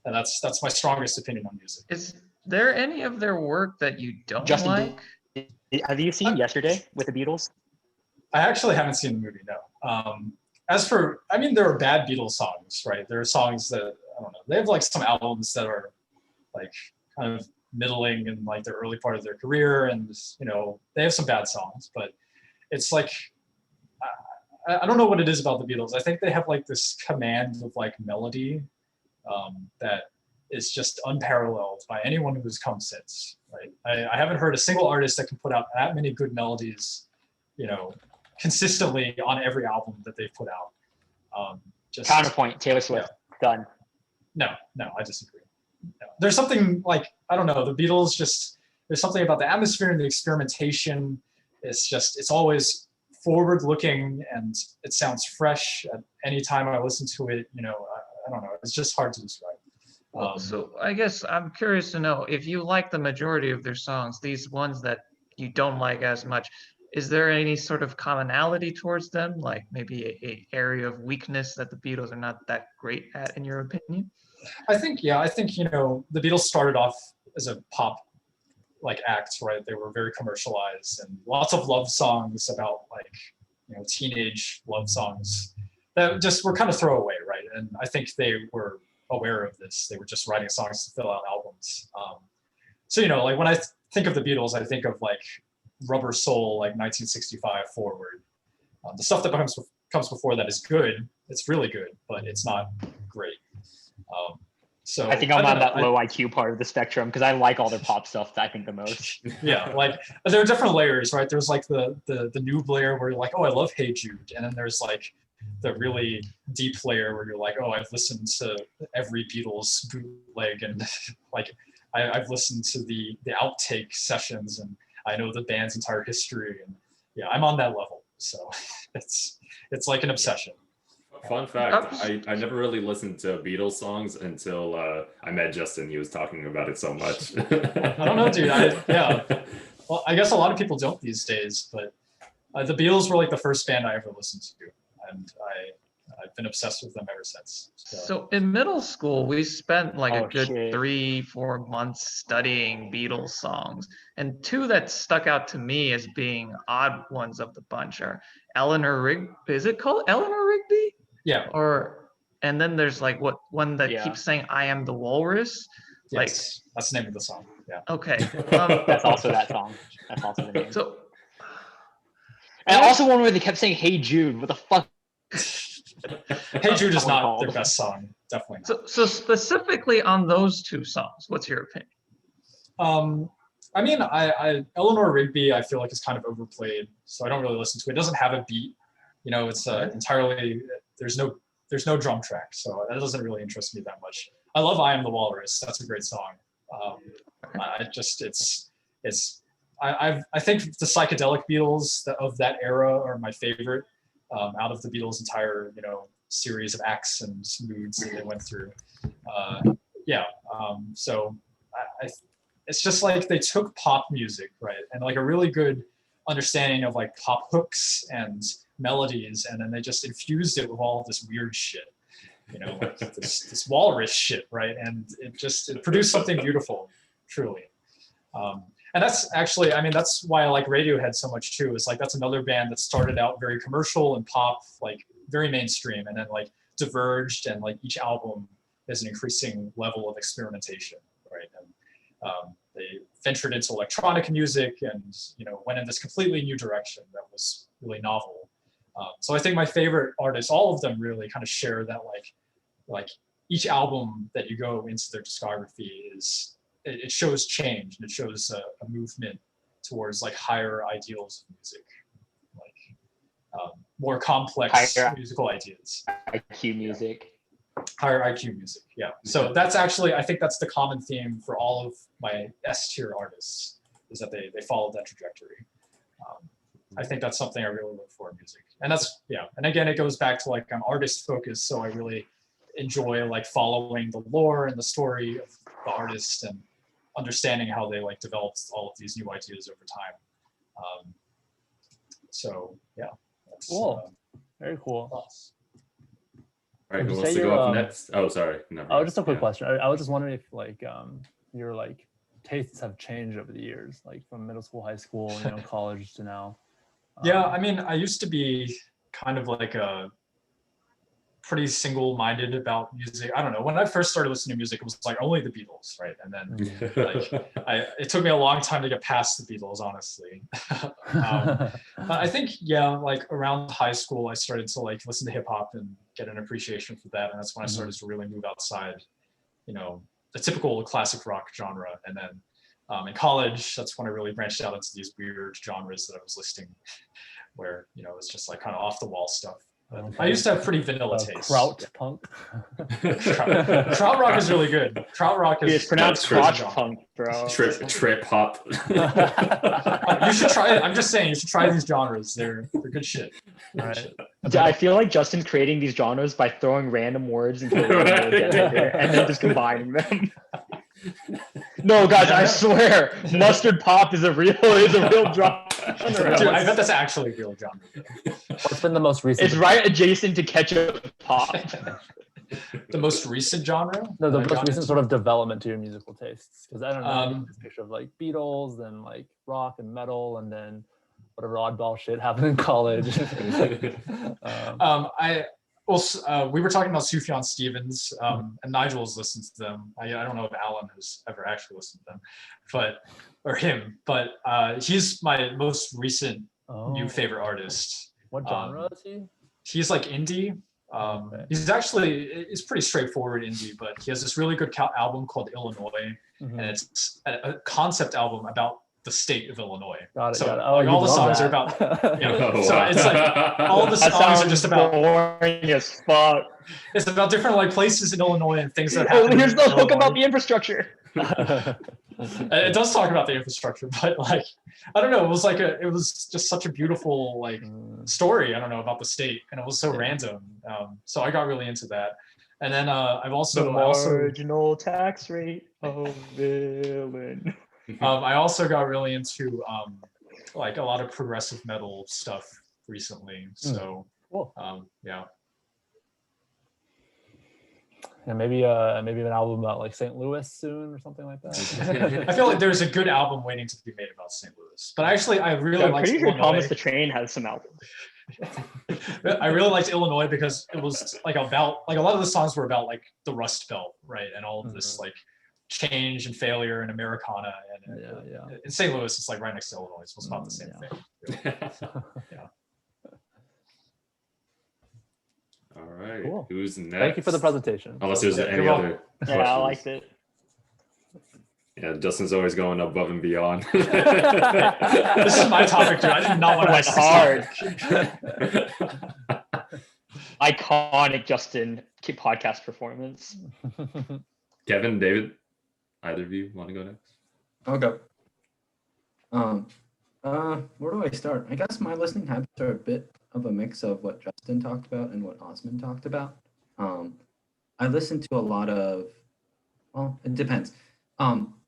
And that's my strongest opinion on music. Is there any of their work that you don't Justin, like? Have you seen Yesterday with the Beatles? I actually haven't seen the movie, no. As for, I mean, there are bad Beatles songs, right? There are songs that, I don't know, they have like some albums that are like kind of middling in like the early part of their career, and you know, they have some bad songs, but it's like, I don't know what it is about the Beatles. I think they have like this command of like melody that is just unparalleled by anyone who has come since, right? I haven't heard a single artist that can put out that many good melodies, you know, consistently on every album that they've put out. Counterpoint, Taylor Swift. Done. No, I disagree. No. There's something like, I don't know, the Beatles just, there's something about the atmosphere and the experimentation. It's always forward looking and it sounds fresh at any time I listen to it. You know, I don't know, it's just hard to describe. So I guess I'm curious to know if you like the majority of their songs, these ones that you don't like as much, is there any sort of commonality towards them? Like maybe a area of weakness that the Beatles are not that great at, in your opinion? I think, you know, the Beatles started off as a pop like act, right? They were very commercialized and lots of love songs about like, teenage love songs that just were kind of throwaway, right? And I think they were aware of this. They were just writing songs to fill out albums. So like when I think of the Beatles, I think of like Rubber Soul, like 1965 forward. The stuff that comes before that is good. It's really good, but it's not great. So I think I'm on that low IQ part of the spectrum because I like all their pop stuff, I think, the most. Yeah, like there are different layers, right? There's like the noob layer where you're like, oh, I love Hey Jude, and then there's like the really deep layer where you're like, oh, I've listened to every Beatles bootleg, and like I've listened to the outtake sessions, and I know the band's entire history, and yeah, I'm on that level. So it's like an obsession. Fun fact, I never really listened to Beatles songs until I met Justin. He was talking about it so much. I don't know, dude. Well, I guess a lot of people don't these days, but the Beatles were like the first band I ever listened to, and I've been obsessed with them ever since. So in middle school, we spent like a good shit. 3-4 months studying Beatles songs, and two that stuck out to me as being odd ones of the bunch are Eleanor Rigby. Is it called Eleanor Rigby? Yeah. And then there's like one that keeps saying "I am the walrus." Yes, that's the name of the song. Yeah. Okay. That's also that song. That's also the name. So, and also one where they kept saying "Hey Jude." What the fuck? Hey Jude is not their best song. Definitely not. so specifically on those two songs, what's your opinion? I mean, I Eleanor Rigby, I feel like is kind of overplayed, so I don't really listen to it. It doesn't have a beat. It's entirely there's no drum track, so that doesn't really interest me that much. I love "I Am the Walrus." That's a great song. I think the psychedelic Beatles of that era are my favorite out of the Beatles' entire series of acts and moods that they went through. So it's just like they took pop music, right, and like a really good understanding of like pop hooks and melodies, and then they just infused it with all of this weird shit, like this walrus shit, right? And it produced something beautiful, truly. And that's actually, I mean, that's why I like Radiohead so much too. Is like that's another band that started out very commercial and pop, like very mainstream, and then like diverged, and like each album is an increasing level of experimentation, right? And they ventured into electronic music, and went in this completely new direction that was really novel. So I think my favorite artists, all of them, really kind of share that like each album that you go into their discography it shows change, and it shows a movement towards like higher ideals of music, like more complex musical ideas. IQ music. Higher IQ music, yeah. So that's actually, I think that's the common theme for all of my S tier artists, is that they follow that trajectory. I think that's something I really look for in music. And that's, and again, it goes back to like I'm artist focused, so I really enjoy like following the lore and the story of the artist and understanding how they like developed all of these new ideas over time. So yeah. That's, cool. Very cool. Thoughts. All right, Would who you wants say to go you're, up next? Oh, sorry. No, Oh, just a quick question. I was just wondering if like your like tastes have changed over the years, like from middle school, high school, college to now. Yeah, I mean, I used to be kind of like a pretty single-minded about music. I don't know. When I first started listening to music, it was like only the Beatles, right? And then like it took me a long time to get past the Beatles, honestly. But I think like around high school, I started to like listen to hip hop and get an appreciation for that, and that's when I started to really move outside, the typical classic rock genre. And then in college, that's when I really branched out into these weird genres that I was listing, where it's just like kind of off the wall stuff. Okay. I used to have pretty vanilla taste. Kraut punk. Kraut rock is really good. Kraut rock is It's pronounced crotch punk, bro. Trip hop. You should try it. I'm just saying, you should try these genres. They're good shit. All right. I feel like Justin's creating these genres by throwing random words into and then just combining them. No, guys, I swear, mustard pop is a real genre. Dude, I bet that's actually a real genre. What's been the most recent? It's right adjacent to ketchup pop. The most recent genre? No, the most recent sort of development to your musical tastes. Because I don't know, I get this picture of like Beatles and like rock and metal, and then whatever oddball shit happened in college. We were talking about Sufjan Stevens, and Nigel's listened to them. I don't know if Alan has ever actually listened to them, but he's my most recent new favorite artist. What genre is he? He's like indie. Okay. It's pretty straightforward indie, but he has this really good album called Illinois, Mhm. and it's a concept album about the state of Illinois. Got it. So got it. Oh, like you all the love songs that. are about, yeah. Oh, So wow. it's like all the That songs are sounds just about, boring as fuck. it's about different like places in Illinois and things that Oh, happen. here's in the hook Illinois. about the infrastructure. It does talk about the infrastructure, but like I don't know, it was just such a beautiful like story. I don't know about the state, and it was so random. So I got really into that, and then I also Marginal tax rate of villain. I also got really into like a lot of progressive metal stuff recently. So Cool. yeah. And maybe an album about like St. Louis soon or something like that. I feel like there's a good album waiting to be made about St. Louis. But actually I really I'm liked pretty sure Illinois. Thomas the Train has some albums. I really liked Illinois because it was like about like a lot of the songs were about like the Rust Belt, right? And all of this like change and failure and Americana, and Yeah. in St. Louis it's like right next to Illinois, so it's about the same Yeah. thing. All right. Cool. Who's next? Thank you for the presentation. Unless there's Yeah, any you're other Yeah, I questions. liked it. Yeah, Justin's always going above and beyond. This is my topic, dude. I did not want to Went hard. Iconic Justin podcast performance. Kevin, David, either of you want to go next? I'll go. Where do I start? I guess my listening habits are a bit of a mix of what Justin talked about and what Osman talked about. I listen to a lot of, well, it depends.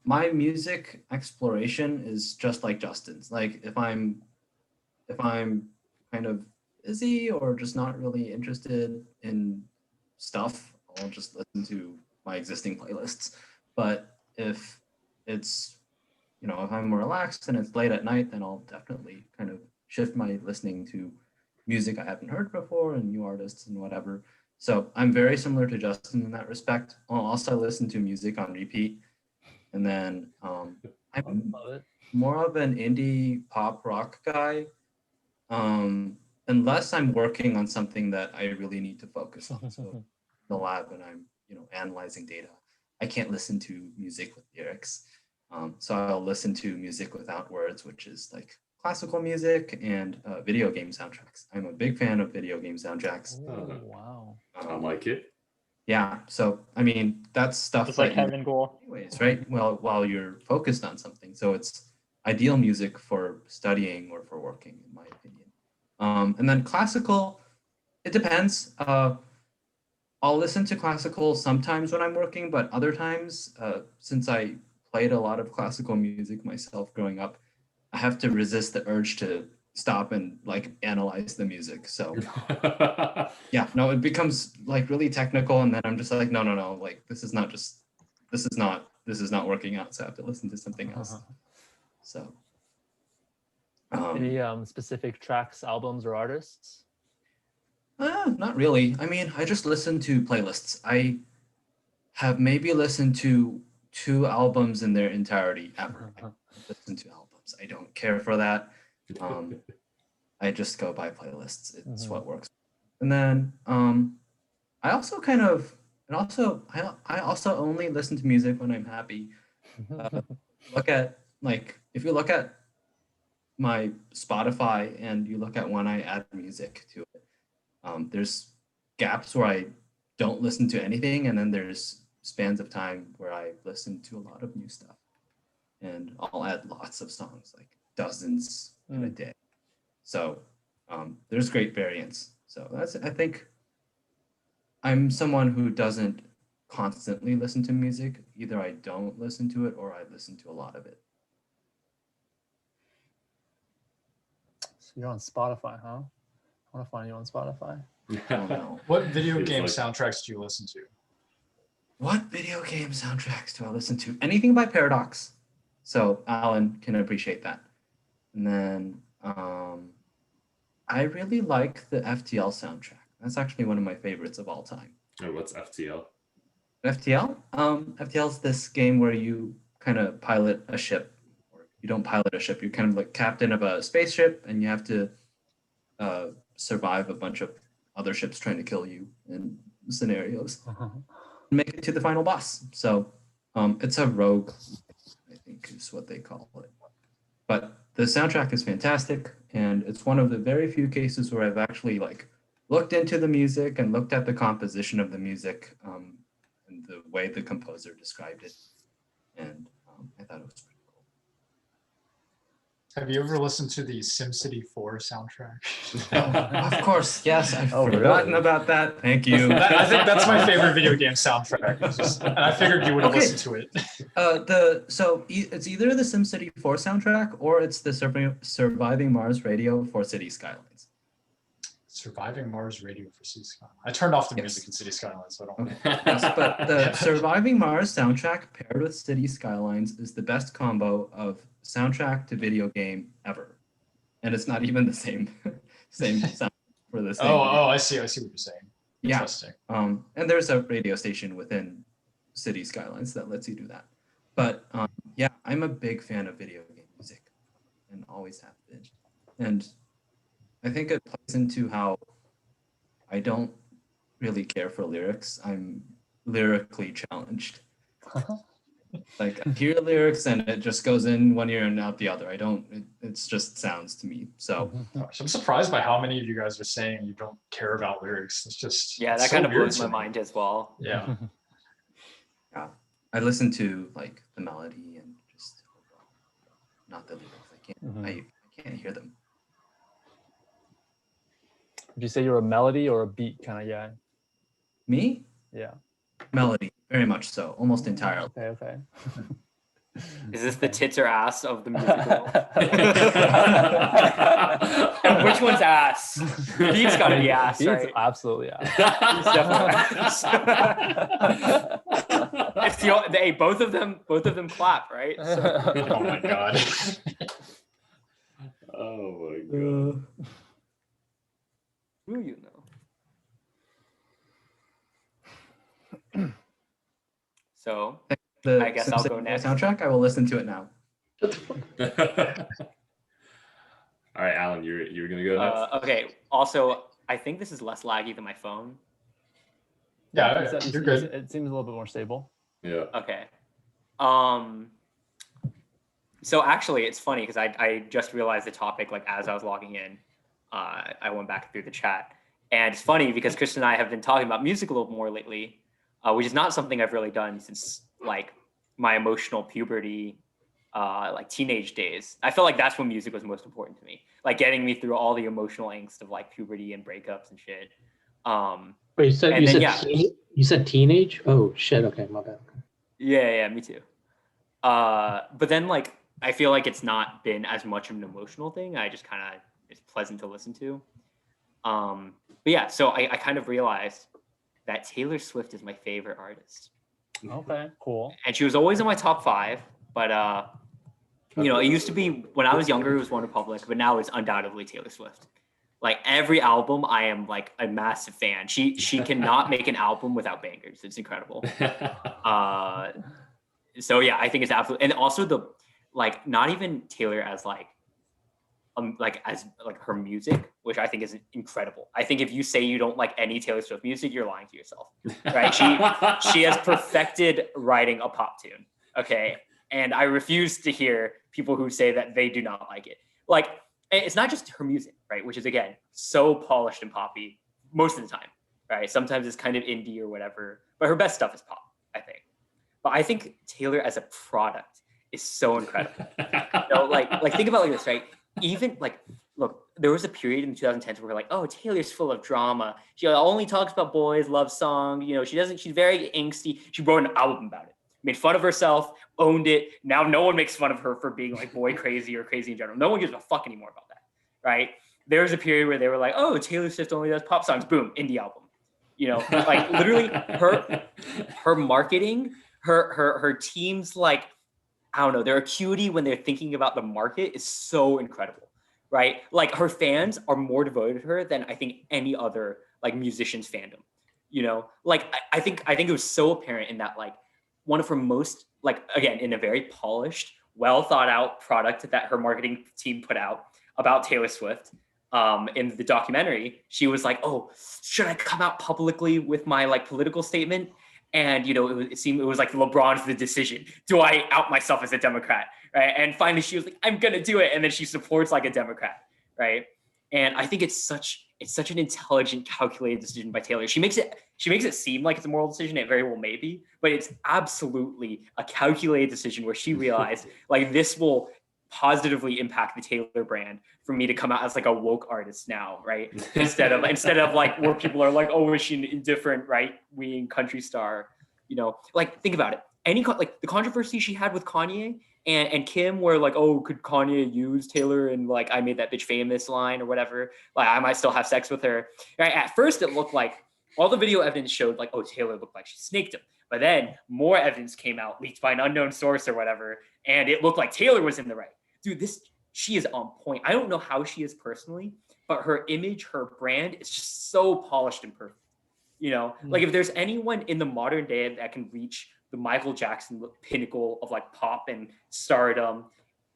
My music exploration is just like Justin's. Like if I'm kind of busy or just not really interested in stuff, I'll just listen to my existing playlists. But if it's, if I'm more relaxed and it's late at night, then I'll definitely kind of shift my listening to music I haven't heard before and new artists and whatever. So I'm very similar to Justin in that respect. I'll also listen to music on repeat. And then I'm Love it. more of an indie pop rock guy. Unless I'm working on something that I really need to focus on. So in the lab and I'm, analyzing data, I can't listen to music with lyrics. So I'll listen to music without words, which is like classical music and video game soundtracks. I'm a big fan of video game soundtracks. Oh, wow. I like it. Yeah. So, I mean, that's stuff Just like that you Kevin Goal. anyways, right? Well, while you're focused on something. So it's ideal music for studying or for working, in my opinion. And then classical, it depends. I'll listen to classical sometimes when I'm working, but other times, since I played a lot of classical music myself growing up, I have to resist the urge to stop and like analyze the music. So yeah, no, it becomes like really technical, and then I'm just like, no, like this is not working out. So I have to listen to something else. So Any specific tracks, albums, or artists? not really. I mean, I just listen to playlists. I have maybe listened to 2 albums in their entirety ever. I listen to albums. I don't care for that. I just go by playlists. It's what works. And then I also only listen to music when I'm happy. If you look at my Spotify and you look at when I add music to it, there's gaps where I don't listen to anything, and then there's spans of time where I listen to a lot of new stuff, and I'll add lots of songs, like dozens in a day. So there's great variance. So I think I'm someone who doesn't constantly listen to music. Either I don't listen to it or I listen to a lot of it. So you're on Spotify, huh? I want to find you on Spotify. Oh no. What video Seems game like- soundtracks do you listen to? What video game soundtracks do I listen to? Anything by Paradox. So Alan can appreciate that. And then I really like the FTL soundtrack. That's actually one of my favorites of all time. Oh, what's FTL? FTL? FTL is this game where you kind of pilot a ship. Or you don't pilot a ship. You're kind of like captain of a spaceship, and you have to survive a bunch of other ships trying to kill you in scenarios. Make it to the final boss. So it's a rogue, I think is what they call it. But the soundtrack is fantastic, and it's one of the very few cases where I've actually like looked into the music and looked at the composition of the music and the way the composer described it. And I thought it was pretty cool. Have you ever listened to the SimCity 4 soundtrack? Of course, yes. I've Oh, forgotten really? about that. Thank you. I think that's my favorite video game soundtrack. And I figured you would have Okay. listened to it. It's either the SimCity 4 soundtrack or it's the Surviving Mars Radio for City Skylines. Surviving Mars Radio for City Skylines. I turned off the Yes. music in City Skylines, so I don't. Yes, but the Surviving Mars soundtrack paired with City Skylines is the best combo of soundtrack to video game ever, and it's not even the same sound for the same. Oh, I see what you're saying. Yeah. Interesting. And there's a radio station within City Skylines that lets you do that. But yeah, I'm a big fan of video game music, and always have been. And I think it plays into how I don't really care for lyrics. I'm lyrically challenged. Like I hear lyrics and it just goes in one ear and out the other. It's just sounds to me. So Gosh, I'm surprised by how many of you guys are saying you don't care about lyrics. It's just Yeah, that so kind of weird blows to my me. mind as well. Yeah. I listen to like the melody and just overall, not the lyrics. I can't hear them. Would you say you're a melody or a beat kind of guy? Me? Yeah. Melody, very much so, almost entirely. Okay. Is this the tits or ass of the musical? And which one's ass? Beat's gotta be ass, Beat's right? absolutely ass. Beat's definitely ass. It's hey, both of them clap, right? So, Oh my god. Oh my god. who you know? So The I guess I'll go SimCity next. soundtrack, I will listen to it now. All right, Alan, you're gonna go next. okay. Also, I think this is less laggy than my phone. Yeah, you're good. It seems a little bit more stable. Yeah. Okay. So actually, it's funny because I just realized the topic like as I was logging in. I went back through the chat, and it's funny because Chris and I have been talking about music a little more lately, which is not something I've really done since like my emotional puberty, like teenage days. I felt like that's when music was most important to me, like getting me through all the emotional angst of like puberty and breakups and shit. Wait, you said And you then, said yeah. you said teenage? Oh shit! Okay, my bad. Yeah, me too. But then like I feel like it's not been as much of an emotional thing. I just kind of it's pleasant to listen to. But yeah, so I kind of realized that Taylor Swift is my favorite artist, Okay, cool. and she was always in my top 5. But you know, it used to be when I was younger, it was One Republic, but now it's undoubtedly Taylor Swift. Like every album, I am like a massive fan. She cannot make an album without bangers. It's incredible. So yeah, I think it's absolutely, and also the like not even Taylor as like as like her music, which I think is incredible. I think if you say you don't like any Taylor Swift music, you're lying to yourself, right? She has perfected writing a pop tune, okay? And I refuse to hear people who say that they do not like it. Like it's not just her music, right? Which is again so polished and poppy most of the time, right? Sometimes it's kind of indie or whatever, but her best stuff is pop, I think. But I think Taylor as a product is so incredible. You know, like think about it like this, right? Even like, look, there was a period in the 2010s where we're like, oh, Taylor's full of drama. She only talks about boys, love song. You know, she's very angsty. She wrote an album about it, made fun of herself, owned it. Now no one makes fun of her for being like boy crazy or crazy in general. No one gives a fuck anymore about that, right? There was a period where they were like, oh, Taylor Swift only does pop songs. Boom, indie album. You know, like literally her marketing, her team's like, I don't know, their acuity when they're thinking about the market is so incredible, right? Like her fans are more devoted to her than I think any other like musician's fandom. You know, like I think it was so apparent in that like one of her most like again in a very polished, well thought out product that her marketing team put out about Taylor Swift. In the documentary, she was like, "Oh, should I come out publicly with my like political statement?" And you know, it seemed it was like LeBron's the decision. Do I out myself as a Democrat, right? And finally, she was like, "I'm gonna do it," and then she supports like a Democrat, right? And I think it's such an intelligent, calculated decision by Taylor. She makes it seem like it's a moral decision. It very well may be, but it's absolutely a calculated decision where she realized like this will positively impact the Taylor brand for me to come out as like a woke artist now, right? Instead of like where people are like, oh, is she an indifferent right-wing country star? You know, like think about it. Like the controversy she had with Kanye and Kim, where like, oh, could Kanye use Taylor and like I made that bitch famous line or whatever? Like I might still have sex with her. Right? At first, it looked like all the video evidence showed like, oh, Taylor looked like she snaked him. But then more evidence came out, leaked by an unknown source or whatever, and it looked like Taylor was in the right. Dude, she is on point. I don't know how she is personally, but her image, her brand is just so polished and perfect. You know, like if there's anyone in the modern day that can reach the Michael Jackson pinnacle of like pop and stardom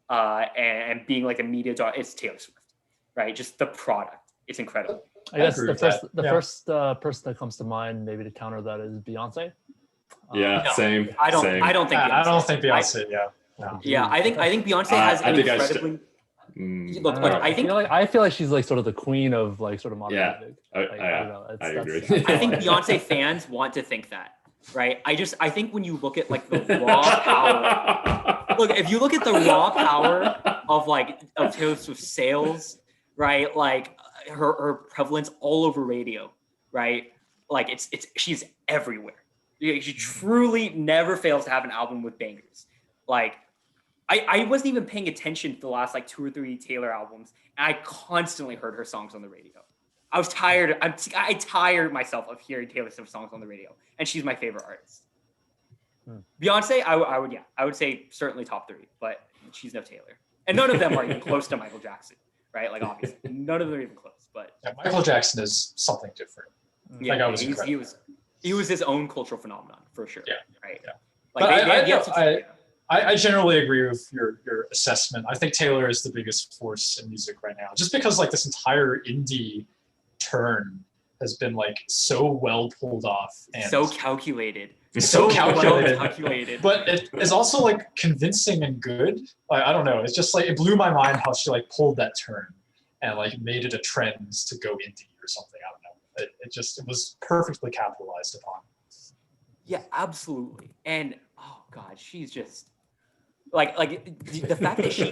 and being like a media dog, it's Taylor Swift, right? Just the product. It's incredible. I guess the first person that comes to mind maybe to counter that is Beyonce. Yeah, no, same. I don't think Beyonce. I don't think Beyonce, No. Yeah, I think Beyonce has an incredibly. Look, I feel like she's like sort of the queen of like sort of modern music. I agree. I think Beyonce fans want to think that, right? I think when you look at like the raw power, look, if you look at the raw power of Taylor Swift sales, right? Like her prevalence all over radio, right? Like she's everywhere. She truly never fails to have an album with bangers. Like I wasn't even paying attention to the last like 2 or 3 Taylor albums, and I constantly heard her songs on the radio. I was tired. I tired myself of hearing Taylor Swift songs on the radio, and she's my favorite artist. Beyonce, I would say certainly top 3, but she's no Taylor, and none of them are even close to Michael Jackson, right? Like obviously, none of them are even close. But Michael Jackson is something different. Yeah, like, he was his own cultural phenomenon for sure. Yeah, right. Yeah. Like I generally agree with your assessment. I think Taylor is the biggest force in music right now, just because like this entire indie turn has been like so well pulled off and so calculated. So calculated. Well calculated. But it is also like convincing and good. Like, I don't know. It's just like it blew my mind how she like pulled that turn and like made it a trend to go indie or something. I don't know. It was perfectly capitalized upon. Yeah, absolutely. And oh god, she's just like the fact that she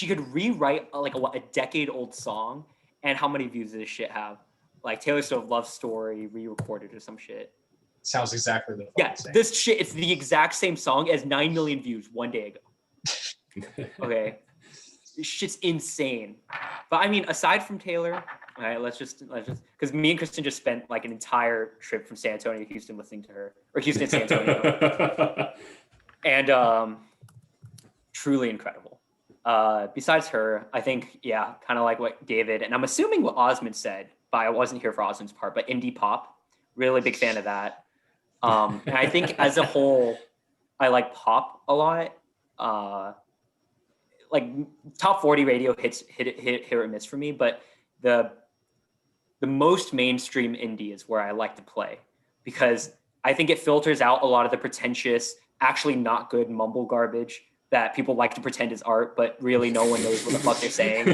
could rewrite a decade-old song, and how many views does this shit have? Like Taylor Swift Love Story re-recorded or some shit. Sounds exactly the same. This shit, it's the exact same song as 9 million views one day ago. Okay. This shit's insane. But I mean, aside from Taylor, all right, let's just because me and Kristen just spent like an entire trip from San Antonio to Houston listening to her, or Houston, San Antonio. And truly incredible. Besides her, I think, yeah, kind of like what David, and I'm assuming what Osmond said, but I wasn't here for Osmond's part, but indie pop, really big fan of that. And I think as a whole, I like pop a lot. Like top 40 radio hit or miss for me, but the most mainstream indie is where I like to play, because I think it filters out a lot of the pretentious, actually not good mumble garbage that people like to pretend is art, but really no one knows what the fuck they're saying.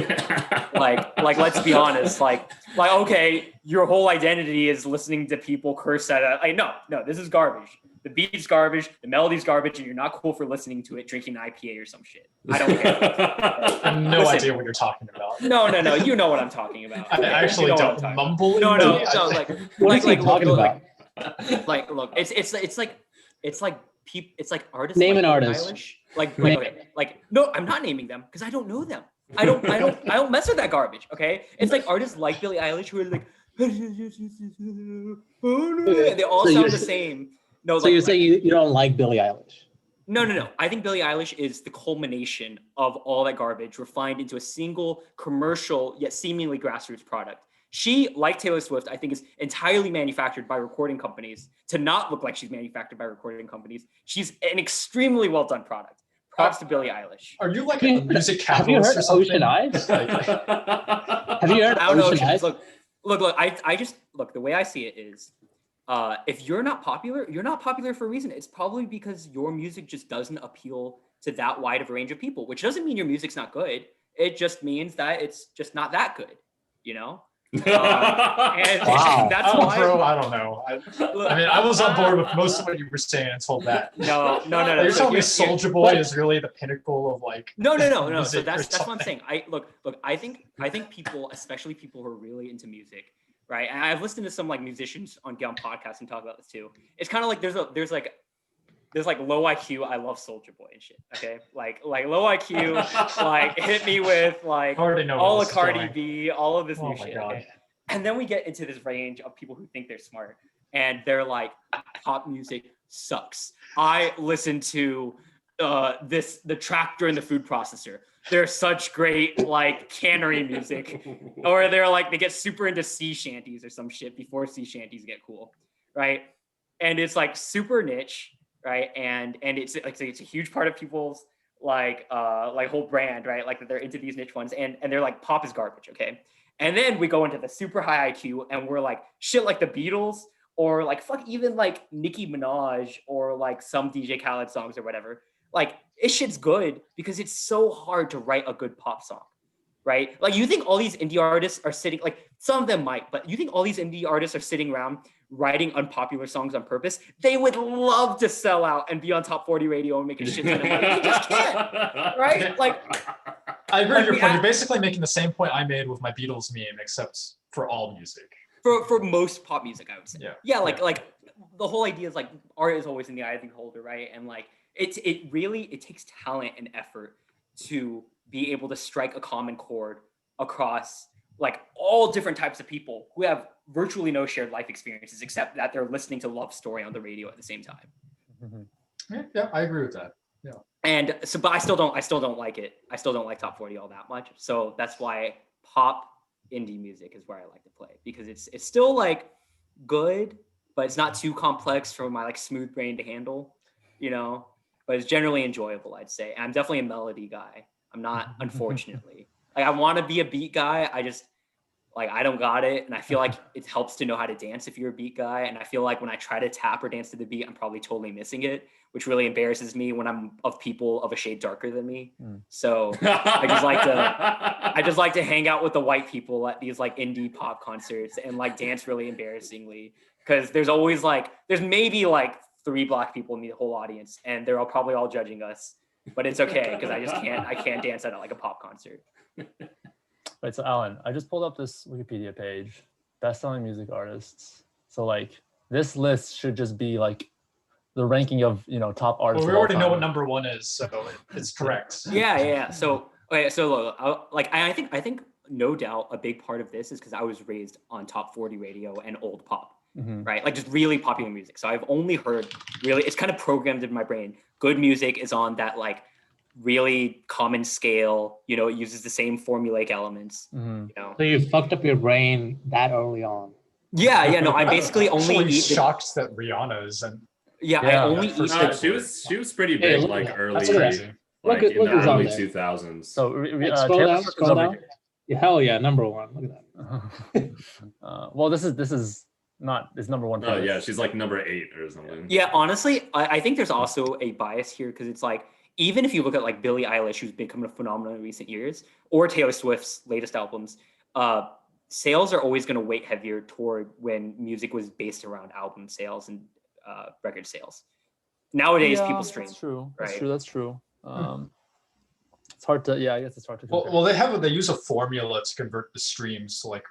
like let's be honest, like okay, your whole identity is listening to people curse at no, this is garbage. The beat's garbage, the melody's garbage, and you're not cool for listening to it drinking an IPA or some shit. I don't care. I have no idea what you're talking about. No, you know what I'm talking about. I actually don't mumble. No, what is he talking about? Look, it's like artists. Name like an artist. Eilish. No, I'm not naming them because I don't know them. I don't mess with that garbage. Okay, it's like artists like Billie Eilish who are like, they all sound the same. No, so you're saying you don't like Billie Eilish? No. I think Billie Eilish is the culmination of all that garbage refined into a single commercial yet seemingly grassroots product. She, like Taylor Swift, I think is entirely manufactured by recording companies to not look like she's manufactured by recording companies. She's an extremely well done product. Props to Billie Eilish. Are you like a music Have you catalyst heard or something? Ocean Eyes? Have you heard I don't know. Ocean Eyes? Look. I just look. The way I see it is, if you're not popular, you're not popular for a reason. It's probably because your music just doesn't appeal to that wide of a range of people. Which doesn't mean your music's not good. It just means that it's just not that good. You know. And Wow. that's why. Bro, I don't know. I mean, I was on board with most of what you were saying until that. No. You're So telling me you're- Soulja Boy is really the pinnacle of like. No. So music that's or what I'm saying. I think people, especially people who are really into music, right? And I've listened to some like musicians on podcasts and talk about this too. It's kind of like there's like low IQ. I love Soulja Boy and shit. Okay, like low IQ. Like hit me with like I already know all where of this is Cardi going. B, all of this Oh new my shit. God. Okay? And then we get into this range of people who think they're smart and they're like, pop music sucks. I listen to the tractor and the food processor. They're such great like cannery music. Or they're like, they get super into sea shanties or some shit before sea shanties get cool. Right. And it's like super niche, right? And it's like it's a huge part of people's like whole brand, right? Like that they're into these niche ones and they're like pop is garbage, okay? And then we go into the super high IQ and we're like shit like the Beatles or like fuck even like Nicki Minaj or like some DJ Khaled songs or whatever. Like this shit's good because it's so hard to write a good pop song, right? Like you think all these indie artists are sitting, like some of them might, but you think all these indie artists are sitting around writing unpopular songs on purpose? They would love to sell out and be on top 40 radio and make a shit ton of money. They just can't, right? Like I agree with your we point. have- You're basically making the same point I made with my Beatles meme, except for all music. for most pop music, I would say. Yeah. Like the whole idea is like art is always in the eye of the beholder, right? And like it really takes talent and effort to be able to strike a common chord across like all different types of people who have virtually no shared life experiences except that they're listening to Love Story on the radio at the same time. Yeah, I agree with that. And so, but I still don't like it. I still don't like top 40 all that much. So that's why pop indie music is where I like to play because it's still like good, but it's not too complex for my like smooth brain to handle, you know, but it's generally enjoyable, I'd say. And I'm definitely a melody guy. I'm not, unfortunately. Like I want to be a beat guy. I just like, I don't got it. And I feel like it helps to know how to dance if you're a beat guy. And I feel like when I try to tap or dance to the beat, I'm probably totally missing it, which really embarrasses me when I'm of people of a shade darker than me. So I just like to hang out with the white people at these like indie pop concerts and like dance really embarrassingly. Cause there's always like, there's maybe like 3 black people in the whole audience and they're all probably all judging us, but it's okay. Cause I can't dance at like a pop concert. Right, so Alan, I just pulled up this Wikipedia page, best-selling music artists. So like this list should just be like the ranking of, you know, top artists. Well, we of all already know what time. number 1 is, so it's correct. Yeah. So okay, so look, I think no doubt a big part of this is because I was raised on top 40 radio and old pop, right? Like just really popular music. So I've only heard really, it's kind of programmed in my brain. Good music is on that like really common scale, you know, it uses the same formulaic elements, you know. So you fucked up your brain that early on. Yeah, no, I basically only Actually eat shocked that Rihanna is and I only for eat sure. She was pretty Hey, big look like at that. early That's crazy. like Look in the who's on early there. 2000s. So Scroll Taylor down, Swift is scroll over down. here. Yeah, hell yeah, number 1. Look at that. Well, this is not it's number 1. Oh yeah, she's like number 8 or something. Yeah, honestly, I think there's also a bias here because it's like, even if you look at like Billie Eilish, who's become a phenomenon in recent years, or Taylor Swift's latest albums, sales are always going to weight heavier toward when music was based around album sales and record sales. Nowadays, people stream. That's true. right? That's true. It's hard to, I guess it's hard to compare. well, they use a formula to convert the streams to like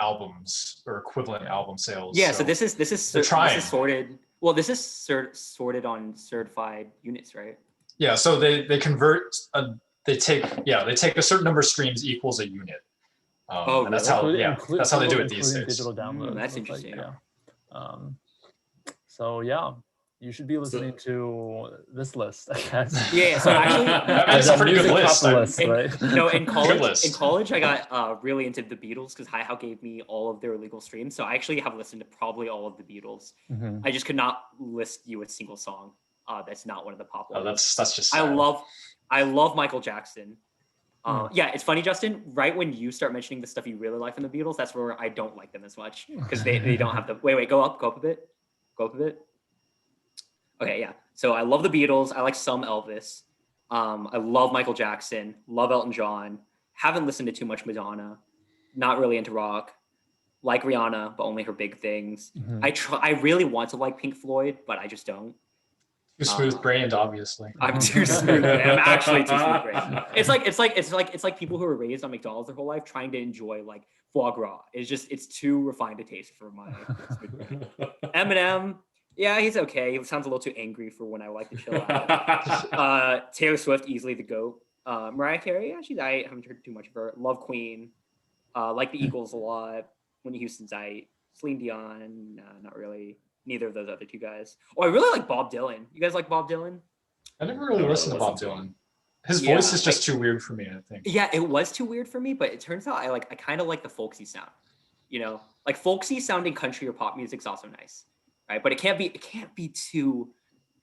albums or equivalent album sales. Yeah, so this is they're trying. sorted. Well, this is sorted on certified units, right? Yeah, so they convert they take a certain number of streams equals a unit. And that's how that's how they do it these Including days. digital downloads. That's Looks like, interesting. So yeah, you should be listening to this list, I guess. Yeah, so actually, That's a pretty good music list. top list, in, right? no, in college, list. I got really into the Beatles because Hi-How gave me all of their illegal streams. So I actually have listened to probably all of the Beatles. Mhm. I just could not list you a single song that's not one of the pop Oh, ones. that's just. I sad. love Michael Jackson. Yeah, it's funny, Justin. Right when you start mentioning the stuff you really like from the Beatles, that's where I don't like them as much because they don't have the. Wait, go up a bit. Okay, yeah. So I love the Beatles. I like some Elvis. I love Michael Jackson. Love Elton John. Haven't listened to too much Madonna. Not really into rock. Like Rihanna, but only her big things. Mhm. I really want to like Pink Floyd, but I just don't. Too smooth-brained, obviously. I'm too smooth. I'm actually too smooth brain. It's like people who were raised on McDonald's their whole life trying to enjoy like foie gras. It's too refined a taste for my smooth brain. Eminem, yeah, he's okay. He sounds a little too angry for when I like to chill out. Taylor Swift, easily the GOAT. Mariah Carey, actually, I haven't heard too much of her. Love Queen. Like the Eagles a lot. Whitney Houston's Celine Dion, not really. Neither of those other two guys. Oh, I really like Bob Dylan. You guys like Bob Dylan? I never really listened to Bob Dylan. His Yeah, voice is just too weird for me, I think. Yeah, it was too weird for me, but it turns out I kind of like the folksy sound. You know, like folksy sounding country or pop music's also nice, right? But it can't be too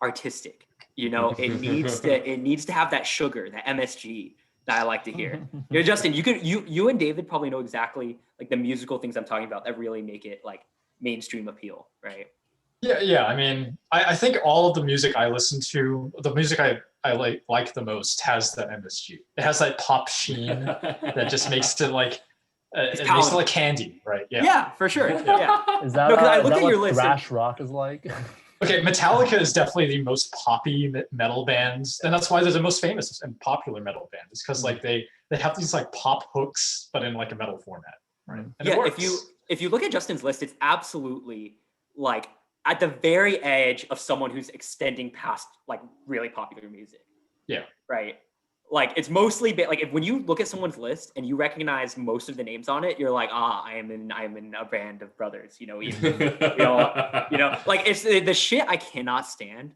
artistic. You know, it needs to have that sugar, that MSG that I like to hear. You know, Justin, you and David probably know exactly like the musical things I'm talking about that really make it like mainstream appeal, right? Yeah. I mean, I think all of the music I listen to, the music I like the most has that MSG. It has that pop sheen that just makes it like it makes it like candy, right? Yeah, for sure. Yeah. Is that, No, 'cause I is look that at what your list and- thrash rock is like? Okay, Metallica is definitely the most poppy metal band, and that's why they're the most famous and popular metal band. It's because like they have these like pop hooks, but in like a metal format, right? And it Yeah, works. if you look at Justin's list, it's absolutely like at the very edge of someone who's extending past like really popular music. Yeah. Right. Like it's mostly like when you look at someone's list and you recognize most of the names on it, you're like, I am in a band of brothers, you know, even, you know, like it's the shit I cannot stand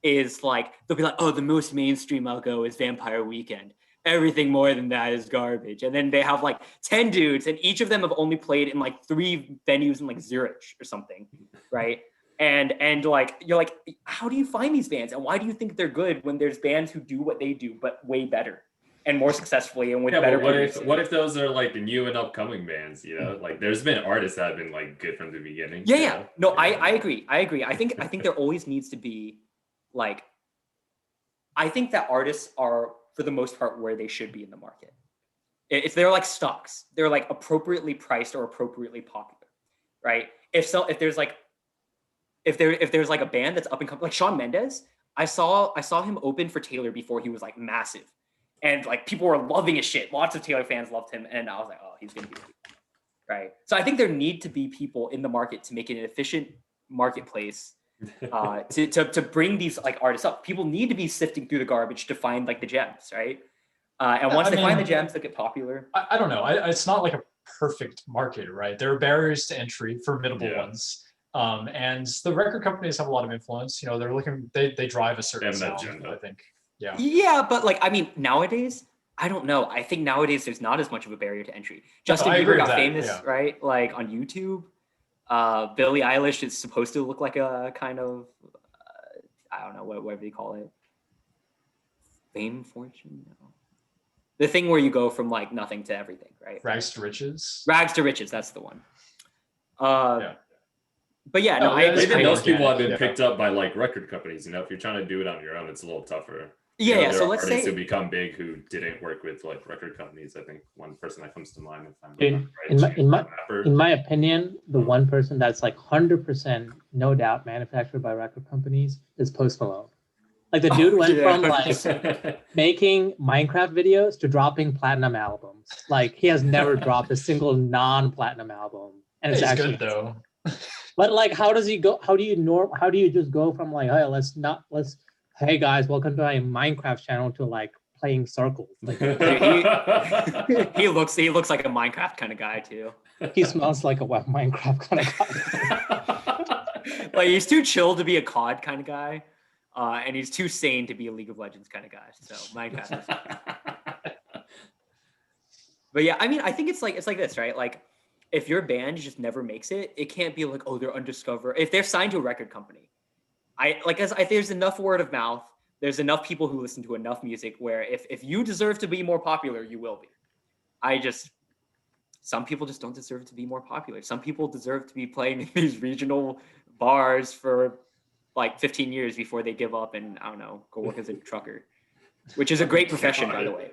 is like, they'll be like, oh, the most mainstream I'll go is Vampire Weekend. Everything more than that is garbage. And then they have like 10 dudes and each of them have only played in like 3 venues in like Zurich or something. Right. And like, you're like, how do you find these bands? And why do you think they're good when there's bands who do what they do, but way better and more successfully and with better what if those are like the new and upcoming bands, you know? Like there's been artists that have been like good from the beginning. Yeah, you yeah. know? No, I agree. I think there always needs to be like, I think that artists are for the most part where they should be in the market. If they're like stocks, they're like appropriately priced or appropriately popular, right? If there's like a band that's up and coming, like Shawn Mendes, I saw him open for Taylor before he was like massive, and like people were loving his shit. Lots of Taylor fans loved him, and I was like, oh, he's gonna be right. So I think there need to be people in the market to make it an efficient marketplace to bring these like artists up. People need to be sifting through the garbage to find like the gems, right? And once they find the gems that get popular, I don't know. It's not like a perfect market, right? There are barriers to entry, formidable ones. And the record companies have a lot of influence. You know, they drive a certain sound, I think. Yeah. Yeah, but like, I mean, nowadays, I don't know. I think nowadays there's not as much of a barrier to entry. Justin Bieber got famous, right? Like on YouTube. Billie Eilish is supposed to look like a kind of, I don't know, whatever you call it. Fame, fortune? No. The thing where you go from like nothing to everything, right? Rags to riches. Rags to riches, that's the one. Yeah. But yeah, no, I even those people have been picked up by like record companies. You know, if you're trying to do it on your own, it's a little tougher. Yeah, you know, yeah. there So are let's artists say who become big who didn't work with like record companies. I think one person that comes to mind, if I'm in my opinion, the one person that's like 100% no doubt manufactured by record companies is Post Malone. Like the dude went from like making Minecraft videos to dropping platinum albums. Like he has never dropped a single non-platinum album, and it's actually good though. But like, how does he go? How do you just go from like, hey guys, welcome to my Minecraft channel to like playing circles? Like, he looks like a Minecraft kind of guy too. He smells like a Minecraft kind of guy. Like he's too chill to be a COD kind of guy, and he's too sane to be a League of Legends kind of guy. So Minecraft. But yeah, I mean, I think it's like this, right? Like, if your band just never makes it, it can't be like, oh, they're undiscovered. If they're signed to a record company, there's enough word of mouth. There's enough people who listen to enough music where if you deserve to be more popular, you will be. Some people just don't deserve to be more popular. Some people deserve to be playing in these regional bars for like 15 years before they give up and, I don't know, go work as a trucker, which is a great profession, by the way.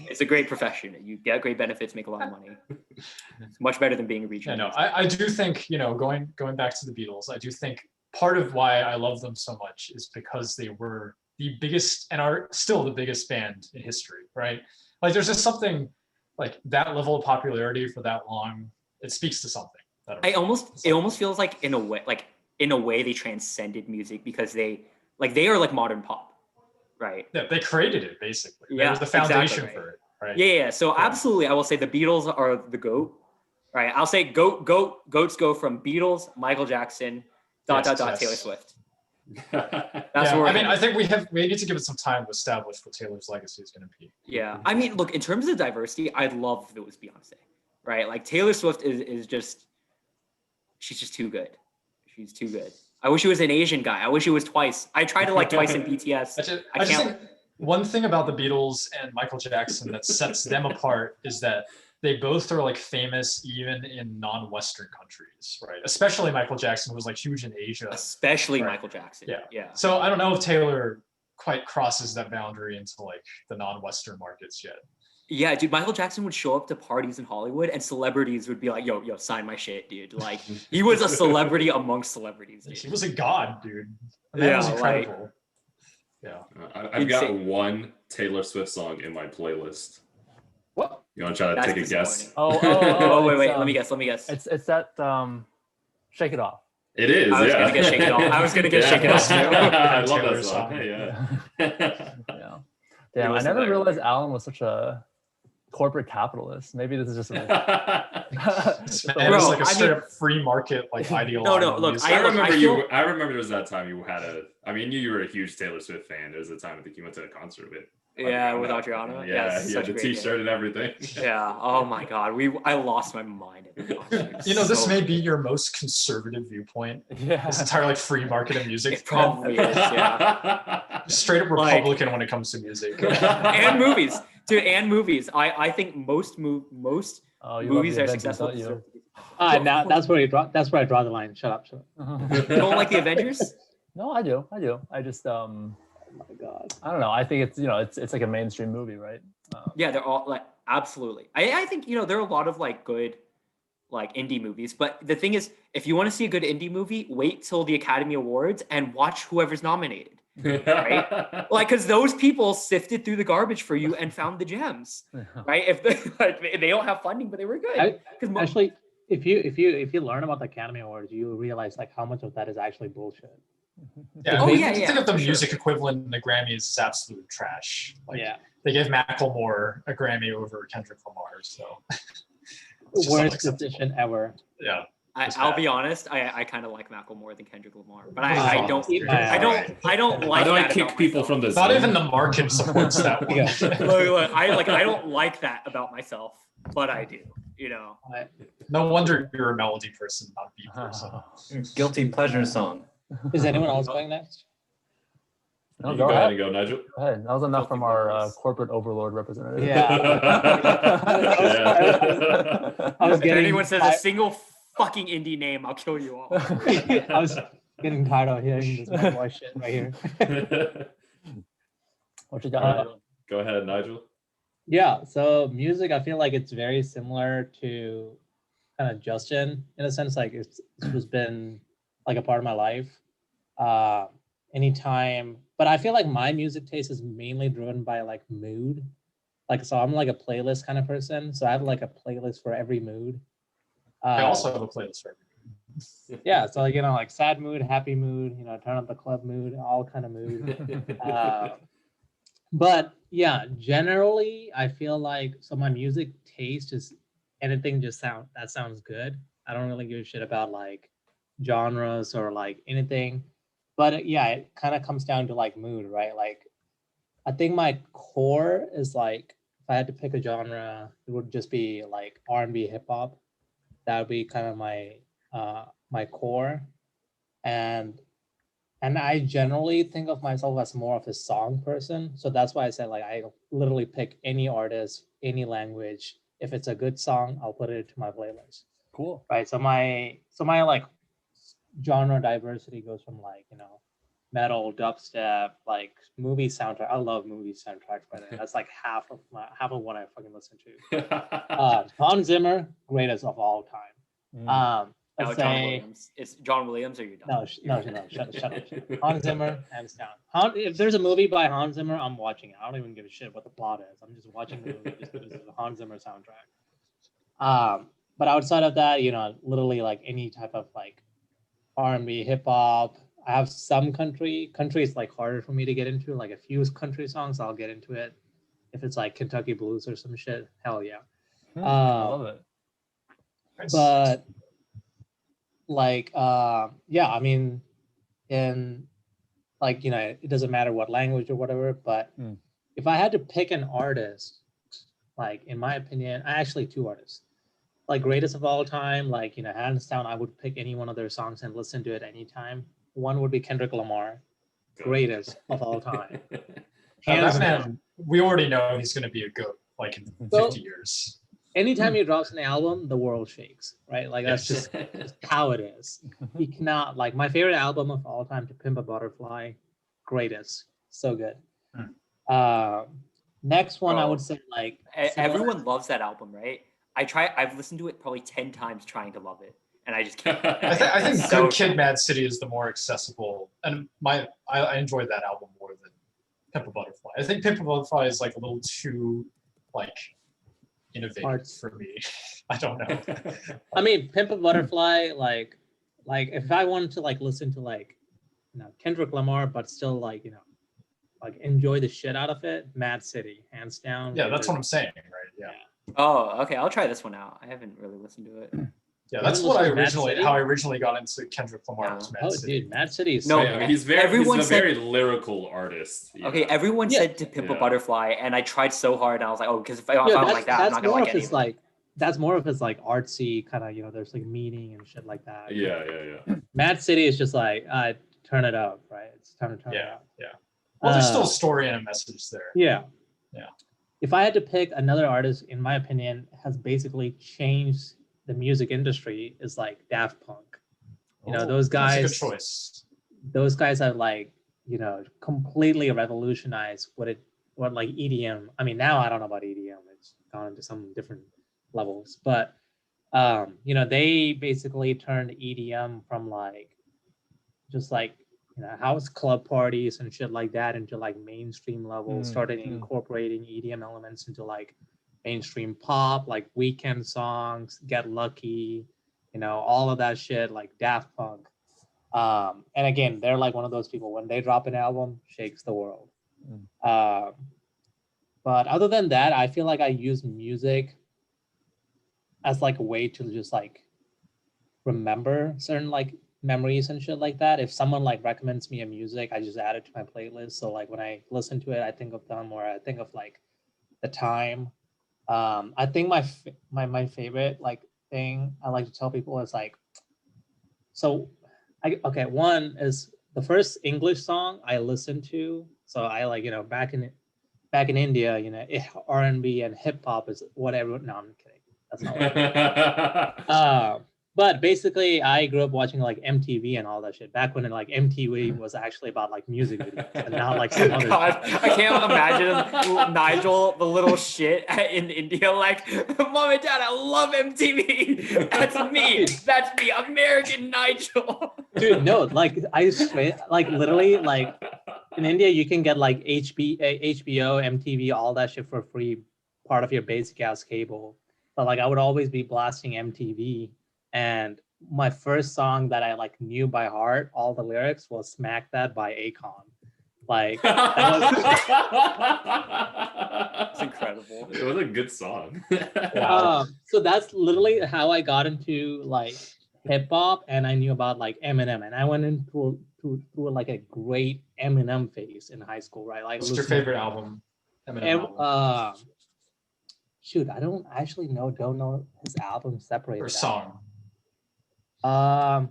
It's a great profession. You get great benefits, make a lot of money. It's much better than being a regional. Yeah, no, I do think, going back to the Beatles, I do think part of why I love them so much is because they were the biggest and are still the biggest band in history, right? Like there's just something like that level of popularity for that long. It speaks to something. It almost feels like in a way they transcended music because they are like modern pop, right? Yeah, they created it basically. Yeah, it was the foundation exactly, right. for it, right? Yeah. So absolutely, I will say the Beatles are the GOAT. Right. I'll say goats go from Beatles, Michael Jackson, ... Taylor Swift. That's where I think we need to give it some time to establish what Taylor's legacy is going to be. Yeah. I mean, look, in terms of diversity, I'd love if it was Beyonce, right? Like Taylor Swift is just, she's just too good. She's too good. I wish it was an Asian guy. I wish it was Twice. I tried to like Twice in BTS. I just think one thing about the Beatles and Michael Jackson that sets them apart is that they both are like famous even in non-Western countries, right? Especially Michael Jackson, who was like huge in Asia. Especially right? Michael Jackson. Yeah. So I don't know if Taylor quite crosses that boundary into like the non-Western markets yet. Yeah, dude, Michael Jackson would show up to parties in Hollywood and celebrities would be like, yo, sign my shit, dude. Like he was a celebrity amongst celebrities, dude. He was a god, dude. That was incredible. I've got one Taylor Swift song in my playlist. What? You want to try to take a guess? Oh, wait. Let me guess. It's that Shake It Off. It is. I was gonna get Shake It Off. I was gonna get Shake It Off too. I love that song. Hey, yeah. Damn, I never realized Alan was such a corporate capitalist. Maybe this is just It was like a straight up free market like ideology. No, look, I remember there was that time you had I knew you were a huge Taylor Swift fan. There was a time I think you went to a concert with. With Adriana. Yeah, he had the T-shirt and everything. Yeah. Oh my God. I lost my mind. This may be your most conservative viewpoint. Yeah. This entire like free market of music. It probably is. Yeah. Straight up Republican when it comes to music. And movies, dude. And movies. I think most movies are successful. Now that's where I draw the line. Shut up. You don't like the Avengers? No, I do. I just oh my God. I don't know. I think it's it's like a mainstream movie, right? Yeah, they're all like absolutely. I think there are a lot of like good like indie movies, but the thing is, if you want to see a good indie movie, wait till the Academy Awards and watch whoever's nominated, right? Like, because those people sifted through the garbage for you and found the gems, right? If they don't have funding, but they were good. Actually, if you learn about the Academy Awards, you realize like how much of that is actually bullshit. Yeah, think of the music equivalent in the Grammys is absolute trash. Like, they gave Macklemore a Grammy over Kendrick Lamar, so worst decision ever. Yeah, I'll be honest. I kind of like Macklemore more than Kendrick Lamar, but I don't like. I kick people from the. Not even the market supports that one. Look, I don't like that about myself, but I do. No wonder you're a melody person, not a beat person. Guilty pleasure song. Is anyone else going next? No, go ahead and go, Nigel. Go ahead. That was enough from our corporate overlord representative. Yeah. If anyone says a single fucking indie name, I'll kill you all. I was getting tired of hearing this boy shit right here. What you got? Go ahead, Nigel. Yeah. So music, I feel like it's very similar to kind of Justin in a sense. Like it's just been like a part of my life. Anytime, but I feel like my music taste is mainly driven by like mood. Like, so I'm like a playlist kind of person. So I have like a playlist for every mood. I also have a playlist for every mood. Yeah. So like sad mood, happy mood, turn up the club mood, all kind of mood. But yeah, generally I feel like, so my music taste is anything that sounds good. I don't really give a shit about like genres or like anything. But yeah, it kind of comes down to like mood, right? Like I think my core is like if I had to pick a genre, it would just be like R&B hip hop. That would be kind of my core. And I generally think of myself as more of a song person. So that's why I said like I literally pick any artist, any language. If it's a good song, I'll put it to my playlist. Cool. Right. So my like genre diversity goes from like, metal, dubstep, like movie soundtrack. I love movie soundtracks by the way. That's like half of what I fucking listen to. Hans Zimmer, greatest of all time. Let's John say Williams. It's John Williams or you done? no, shut up. Hans Zimmer, hands down. If there's a movie by Hans Zimmer, I'm watching it. I don't even give a shit what the plot is. I'm just watching the movie just because of the Hans Zimmer soundtrack. But outside of that, literally like any type of like R&B, hip hop. I have some country is like harder for me to get into. Like a few country songs, I'll get into it. If it's like Kentucky blues or some shit, hell yeah. I love it. But like yeah, I mean, in like it doesn't matter what language or whatever, but if I had to pick an artist, like in my opinion, actually two artists, like greatest of all time, like hands down, I would pick any one of their songs and listen to it anytime. One would be Kendrick Lamar, greatest of all time. That man, we already know he's going to be a GOAT like in 50 years. Anytime he drops an album, the world shakes, right? Like that's just how it is. He cannot, like my favorite album of all time, To Pimp a Butterfly, greatest, so good. Next one, I would say like everyone loves that album, right? I've listened to it probably 10 times trying to love it, and I just can't. I think Good Kid, Mad City is the more accessible, and I enjoyed that album more than Pimp a Butterfly. I think Pimp a Butterfly is like a little too like innovative for me. I don't know. I mean, Pimp a Butterfly, like if I wanted to like listen to like Kendrick Lamar, but still like like enjoy the shit out of it, Mad City, hands down. Yeah, that's what I'm saying, right? Yeah. Oh, okay. I'll try this one out. I haven't really listened to it. Yeah, that's what how I originally got into Kendrick Lamar. Was Mad City. Dude, Mad City is I mean, he's a very lyrical artist. Okay, everyone said To Pimp a Butterfly, and I tried so hard, and I was like, oh, because if I don't like that, I'm not gonna like it. That's more of his like artsy kind of, there's like meaning and shit like that. Yeah. Mad City is just like turn it up, right? It's time to turn it up. Yeah. Well, there's still a story and a message there. Yeah. Yeah. If I had to pick another artist, in my opinion, has basically changed the music industry, is like Daft Punk. Those guys. That's a good choice. Those guys have like, completely revolutionized what like EDM. I mean, now I don't know about EDM. It's gone into some different levels, but they basically turned EDM from like just like house club parties and shit like that into like mainstream levels, started incorporating EDM elements into like mainstream pop, like Weekend songs, Get Lucky, all of that shit, like Daft Punk. And again, they're like one of those people, when they drop an album, shakes the world. But other than that, I feel like I use music as like a way to just like remember certain like memories and shit like that. If someone like recommends me a music, I just add it to my playlist. So like when I listen to it, I think of them, or I think of like the time. I think my favorite like thing I like to tell people is like, one is the first English song I listened to. So I like, back in India, R&B and hip hop is whatever. No, I'm kidding. That's not what but basically, I grew up watching like MTV and all that shit back when like MTV was actually about like music videos and not like some other. God, I can't imagine Nigel, the little shit in India, like, Mom and Dad, I love MTV. That's me. That's me, American Nigel. Dude, no, like I swear, like literally, like in India, you can get like HBO, MTV, all that shit for free, part of your basic ass cable. But like I would always be blasting MTV. And my first song that I like knew by heart, all the lyrics, was "Smack That" by Akon. Like, that's incredible. It was a good song. So that's literally how I got into like hip hop, and I knew about like Eminem, and I went into through like a great Eminem phase in high school, right? Like, What's your favorite album? Eminem album? Shoot, I don't actually don't know his album separated. Or song? I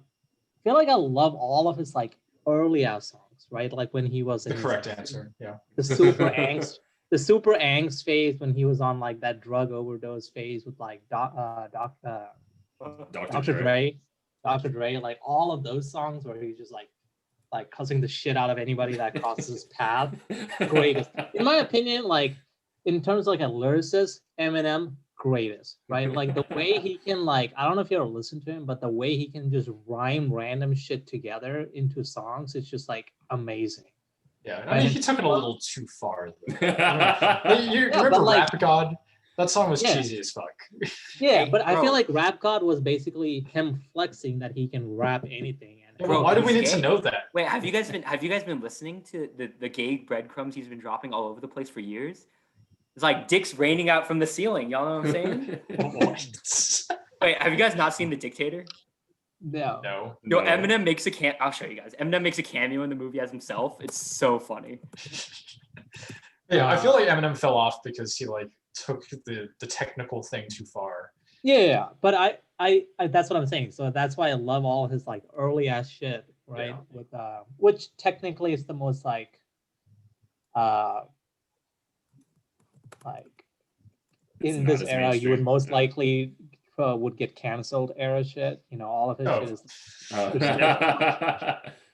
feel like I love all of his like early ass songs, right? Like when he was The in his, correct answer. Yeah. the super angst, the super angst phase, when he was on like that drug overdose phase with like Dr. Dre, like all of those songs where he's just like cussing the shit out of anybody that crosses his path. Greatest, in my opinion. Like in terms of like a lyricist, Eminem greatest, right? Like the way he can like, I don't know if you ever listened to him, but the way he can just rhyme random shit together into songs, it's just like amazing. Yeah, I mean, he took it a little too far. You Yeah, remember but, like- Rap God? That song was Yeah. cheesy as fuck. Yeah, Hey, but I bro. feel like Rap God was basically him flexing that he can rap anything. And Bro, why do we he's need to gay. know that? Wait, have you guys been listening to the gay breadcrumbs he's been dropping all over the place for years? It's like dicks raining out from the ceiling. Y'all know what I'm saying? Wait, have you guys not seen The Dictator? No. No. Yo, Eminem makes a I'll show you guys. Eminem makes a cameo in the movie as himself. It's so funny. Yeah, I feel like Eminem fell off because he like took the technical thing too far. Yeah, but I that's what I'm saying. So that's why I love all his like early ass shit, right? Yeah. With which technically is the most like It's in not this as era you would mainstream, most yeah. likely would get canceled era shit. You know, all of his Oh. shit is Oh.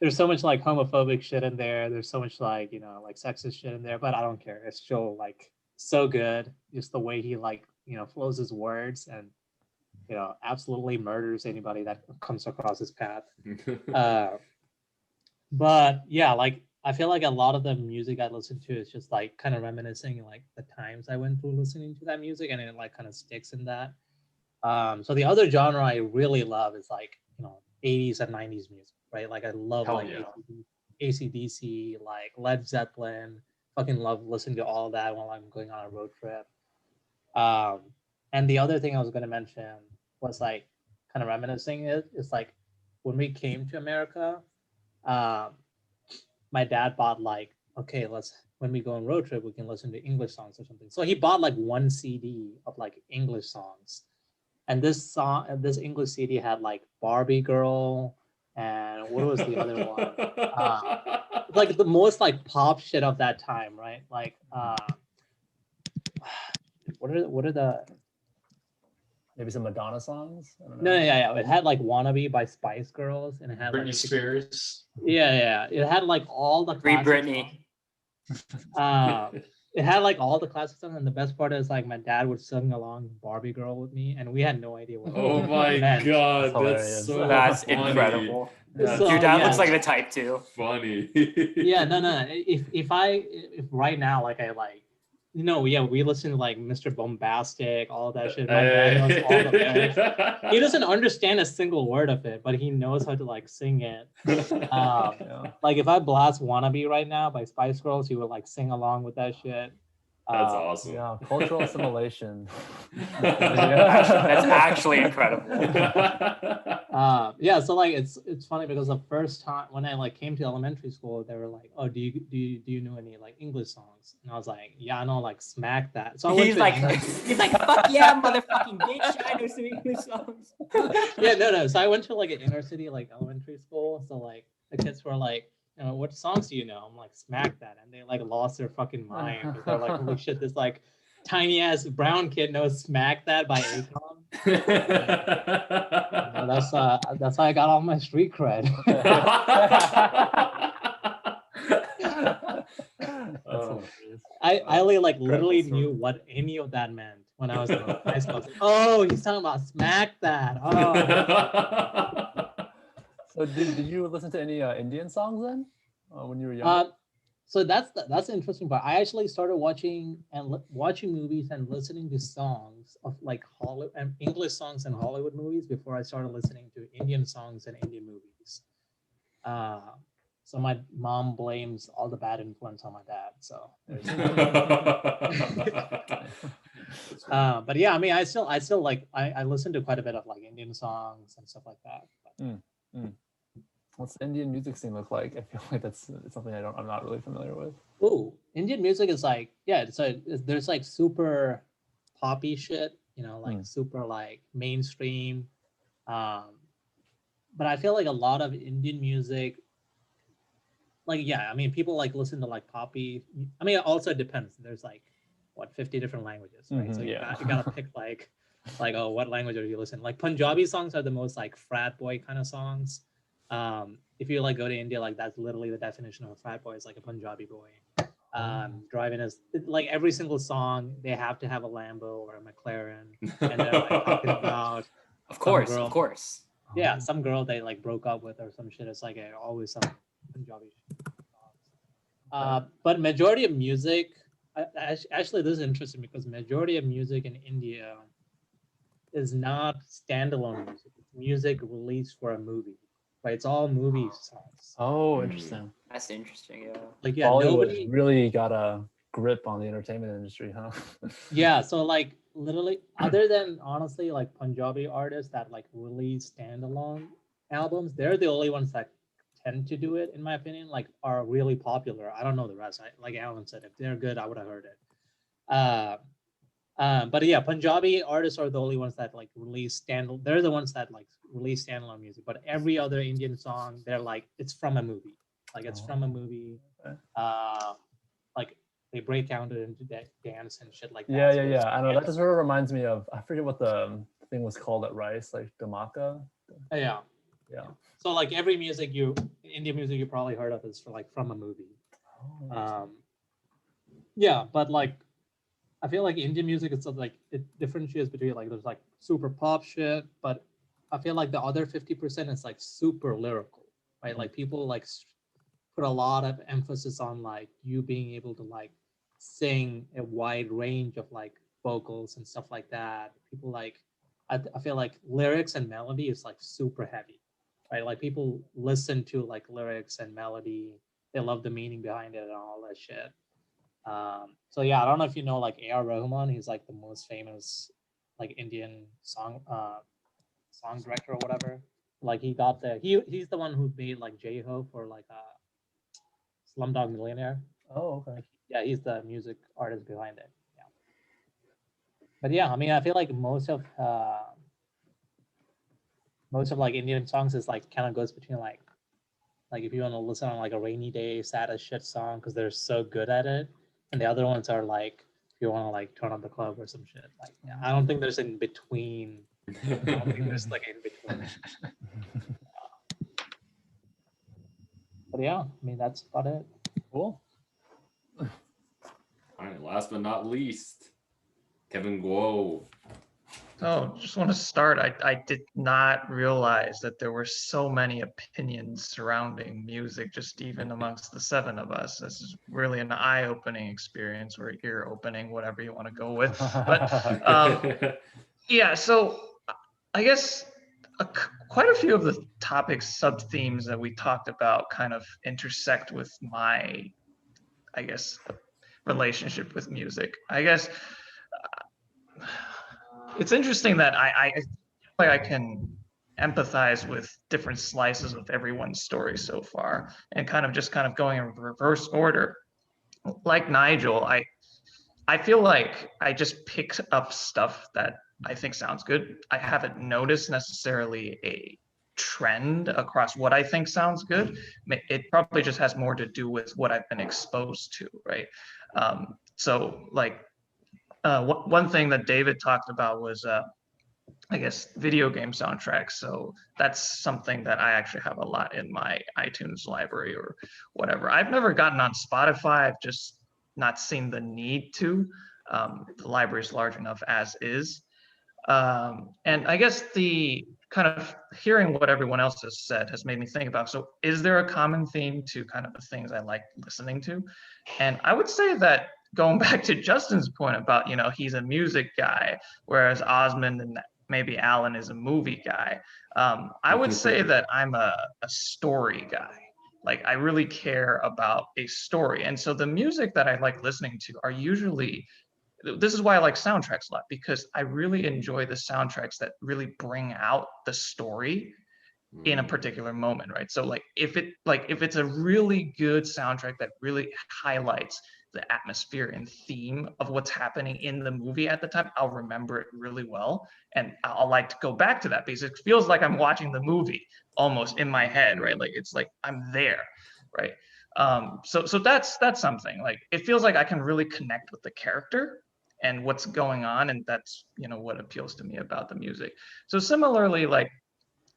there's so much like homophobic shit in there. There's so much like, you know, like sexist shit in there, but I don't care. It's still like so good. Just the way he like, you know, flows his words and, you know, absolutely murders anybody that comes across his path. But yeah, like I feel like a lot of the music I listen to is just like kind of reminiscing like the times I went through listening to that music, and it like kind of sticks in that. So the other genre I really love is like, you know, 80s and 90s music, right? Like I love Hell like yeah. AC/DC, like Led Zeppelin. Fucking love listening to all of that while I'm going on a road trip. And the other thing I was going to mention was like kind of reminiscing is like when we came to America, my dad bought like, okay, when we go on road trip, we can listen to English songs or something. So he bought like one CD of like English songs. And this English CD had like Barbie Girl and what was the other one? Like the most like pop shit of that time, right? Like what are the Maybe some Madonna songs. I don't no, know. yeah. It had like "Wannabe" by Spice Girls, and it had Britney like Spears. yeah. It had like all the Free classic Britney. songs. It had like all the classic songs, and the best part is like my dad would sing along "Barbie Girl" with me, and we had no idea what. Oh my meant. god, That's hilarious. that's so That's funny. incredible. That's So, Your dad yeah. looks like the type too. funny. Yeah, no. If right now, like I like, you know, yeah, we listen to like Mr. Bombastic, all that shit. My dad knows all the lyrics. He doesn't understand a single word of it, but he knows how to like sing it. Yeah. Like if I blast "Wannabe" right now by Spice Girls, he would like sing along with that shit. That's awesome. Yeah, cultural assimilation. That's actually incredible. Yeah, so like it's funny because the first time when I like came to elementary school, they were like, "Oh, do you know any like English songs?" And I was like, "Yeah, I know like Smack That." So I went He's to like, inner- fuck yeah, motherfucking bitch. I know some English songs. yeah, no. So I went to like an inner city like elementary school. So like the kids were like, you know, what songs do you know? I'm like, Smack That, and they like lost their fucking mind. 'Cause they're like, holy shit, this like tiny ass brown kid knows Smack That by Akon. You know, that's how I got all my street cred. Oh. I only like literally Incredible knew what any of that meant when I was in high school. I was like, oh, he's talking about Smack That. Oh. So did you listen to any Indian songs then when you were young? So that's the interesting part. I actually started watching movies and listening to songs of like Hollywood and English songs and Hollywood movies before I started listening to Indian songs and Indian movies. So my mom blames all the bad influence on my dad. So But yeah, I mean, I still like I listen to quite a bit of like Indian songs and stuff like that. But, What's the Indian music scene look like? I feel like it's something I'm not really familiar with. ooh, Indian music is like, yeah, there's like super poppy shit, you know, like super like mainstream. But I feel like a lot of Indian music, like, yeah, I mean, people like listen to like poppy. I mean, it also depends. There's like what 50 different languages, right? So you gotta pick like oh, what language are you listening? Like Punjabi songs are the most like frat boy kind of songs. If you like go to India, like that's literally the definition of a frat boy is like a Punjabi boy. Driving is like every single song they have to have a Lambo or a McLaren, and they're like talking about of course. Yeah, some girl they like broke up with or some shit. It's like always some Punjabi shit. But majority of music, actually, this is interesting because majority of music in India is not standalone music. It's music released for a movie. Right, it's all movie songs. Oh, interesting. That's interesting. Yeah. Like yeah, Bollywood really got a grip on the entertainment industry, huh? Yeah, so like literally, other than honestly like Punjabi artists that like release standalone albums, they're the only ones that tend to do it, in my opinion. Like are really popular. I don't know the rest. Like Alan said, if they're good, I would have heard it. But yeah, Punjabi artists are the only ones that like release standalone. They're the ones that like release standalone music. But every other Indian song, they're like it's from a movie. Like it's from a movie. Like they break down it into dance and shit like that. Yeah. I know that just sort of reminds me of, I forget what the thing was called at Rice, like Dhamaka. Yeah. So like every music Indian music you probably heard of is from a movie. Yeah, but like I feel like Indian music is like it differentiates between like there's like super pop shit, but I feel like the other 50% is like super lyrical, right? Like people like put a lot of emphasis on like you being able to like sing a wide range of like vocals and stuff like that. People like I feel like lyrics and melody is like super heavy, right? Like people listen to like lyrics and melody, they love the meaning behind it and all that shit. So yeah, I don't know if you know like A.R. Rahman. He's like the most famous like Indian song director or whatever. Like he got he's the one who made like J-Ho for like Slumdog Millionaire. Oh, okay. Yeah, he's the music artist behind it. Yeah. But yeah, I mean, I feel like most of like Indian songs is like kind of goes between like if you want to listen on like a rainy day, sad as shit song because they're so good at it, and the other ones are like if you want to like turn on the club or some shit. Like yeah, I don't think there's in between. I don't think there's like in between. But yeah, I mean that's about it. Cool. All right, last but not least, Kevin Guo. Oh, just want to start. I did not realize that there were so many opinions surrounding music, just even amongst the seven of us. This is really an eye-opening experience or ear-opening, whatever you want to go with. But yeah, so I guess quite a few of the topics, sub-themes that we talked about kind of intersect with my, I guess, relationship with music. I guess it's interesting that I feel like I can empathize with different slices of everyone's story so far and kind of going in reverse order. Like Nigel, I feel like I just pick up stuff that I think sounds good. I haven't noticed necessarily a trend across what I think sounds good. It probably just has more to do with what I've been exposed to, right? So like one thing that David talked about was, I guess, video game soundtracks. So that's something that I actually have a lot in my iTunes library or whatever. I've never gotten on Spotify. I've just not seen the need to. The library is large enough as is. And I guess the kind of hearing what everyone else has said has made me think about, so is there a common theme to kind of the things I like listening to? And I would say that going back to Justin's point about, he's a music guy, whereas Osmond and maybe Alan is a movie guy. I would say that I'm a story guy. Like I really care about a story. And so the music that I like listening to are usually this is why I like soundtracks a lot, because I really enjoy the soundtracks that really bring out the story in a particular moment, right? So like if it's a really good soundtrack that really highlights the atmosphere and theme of what's happening in the movie at the time, I'll remember it really well, and I'll like to go back to that because it feels like I'm watching the movie almost in my head, right? Like it's like I'm there, right? So that's something. Like it feels like I can really connect with the character and what's going on, and that's, you know, what appeals to me about the music. So similarly, like,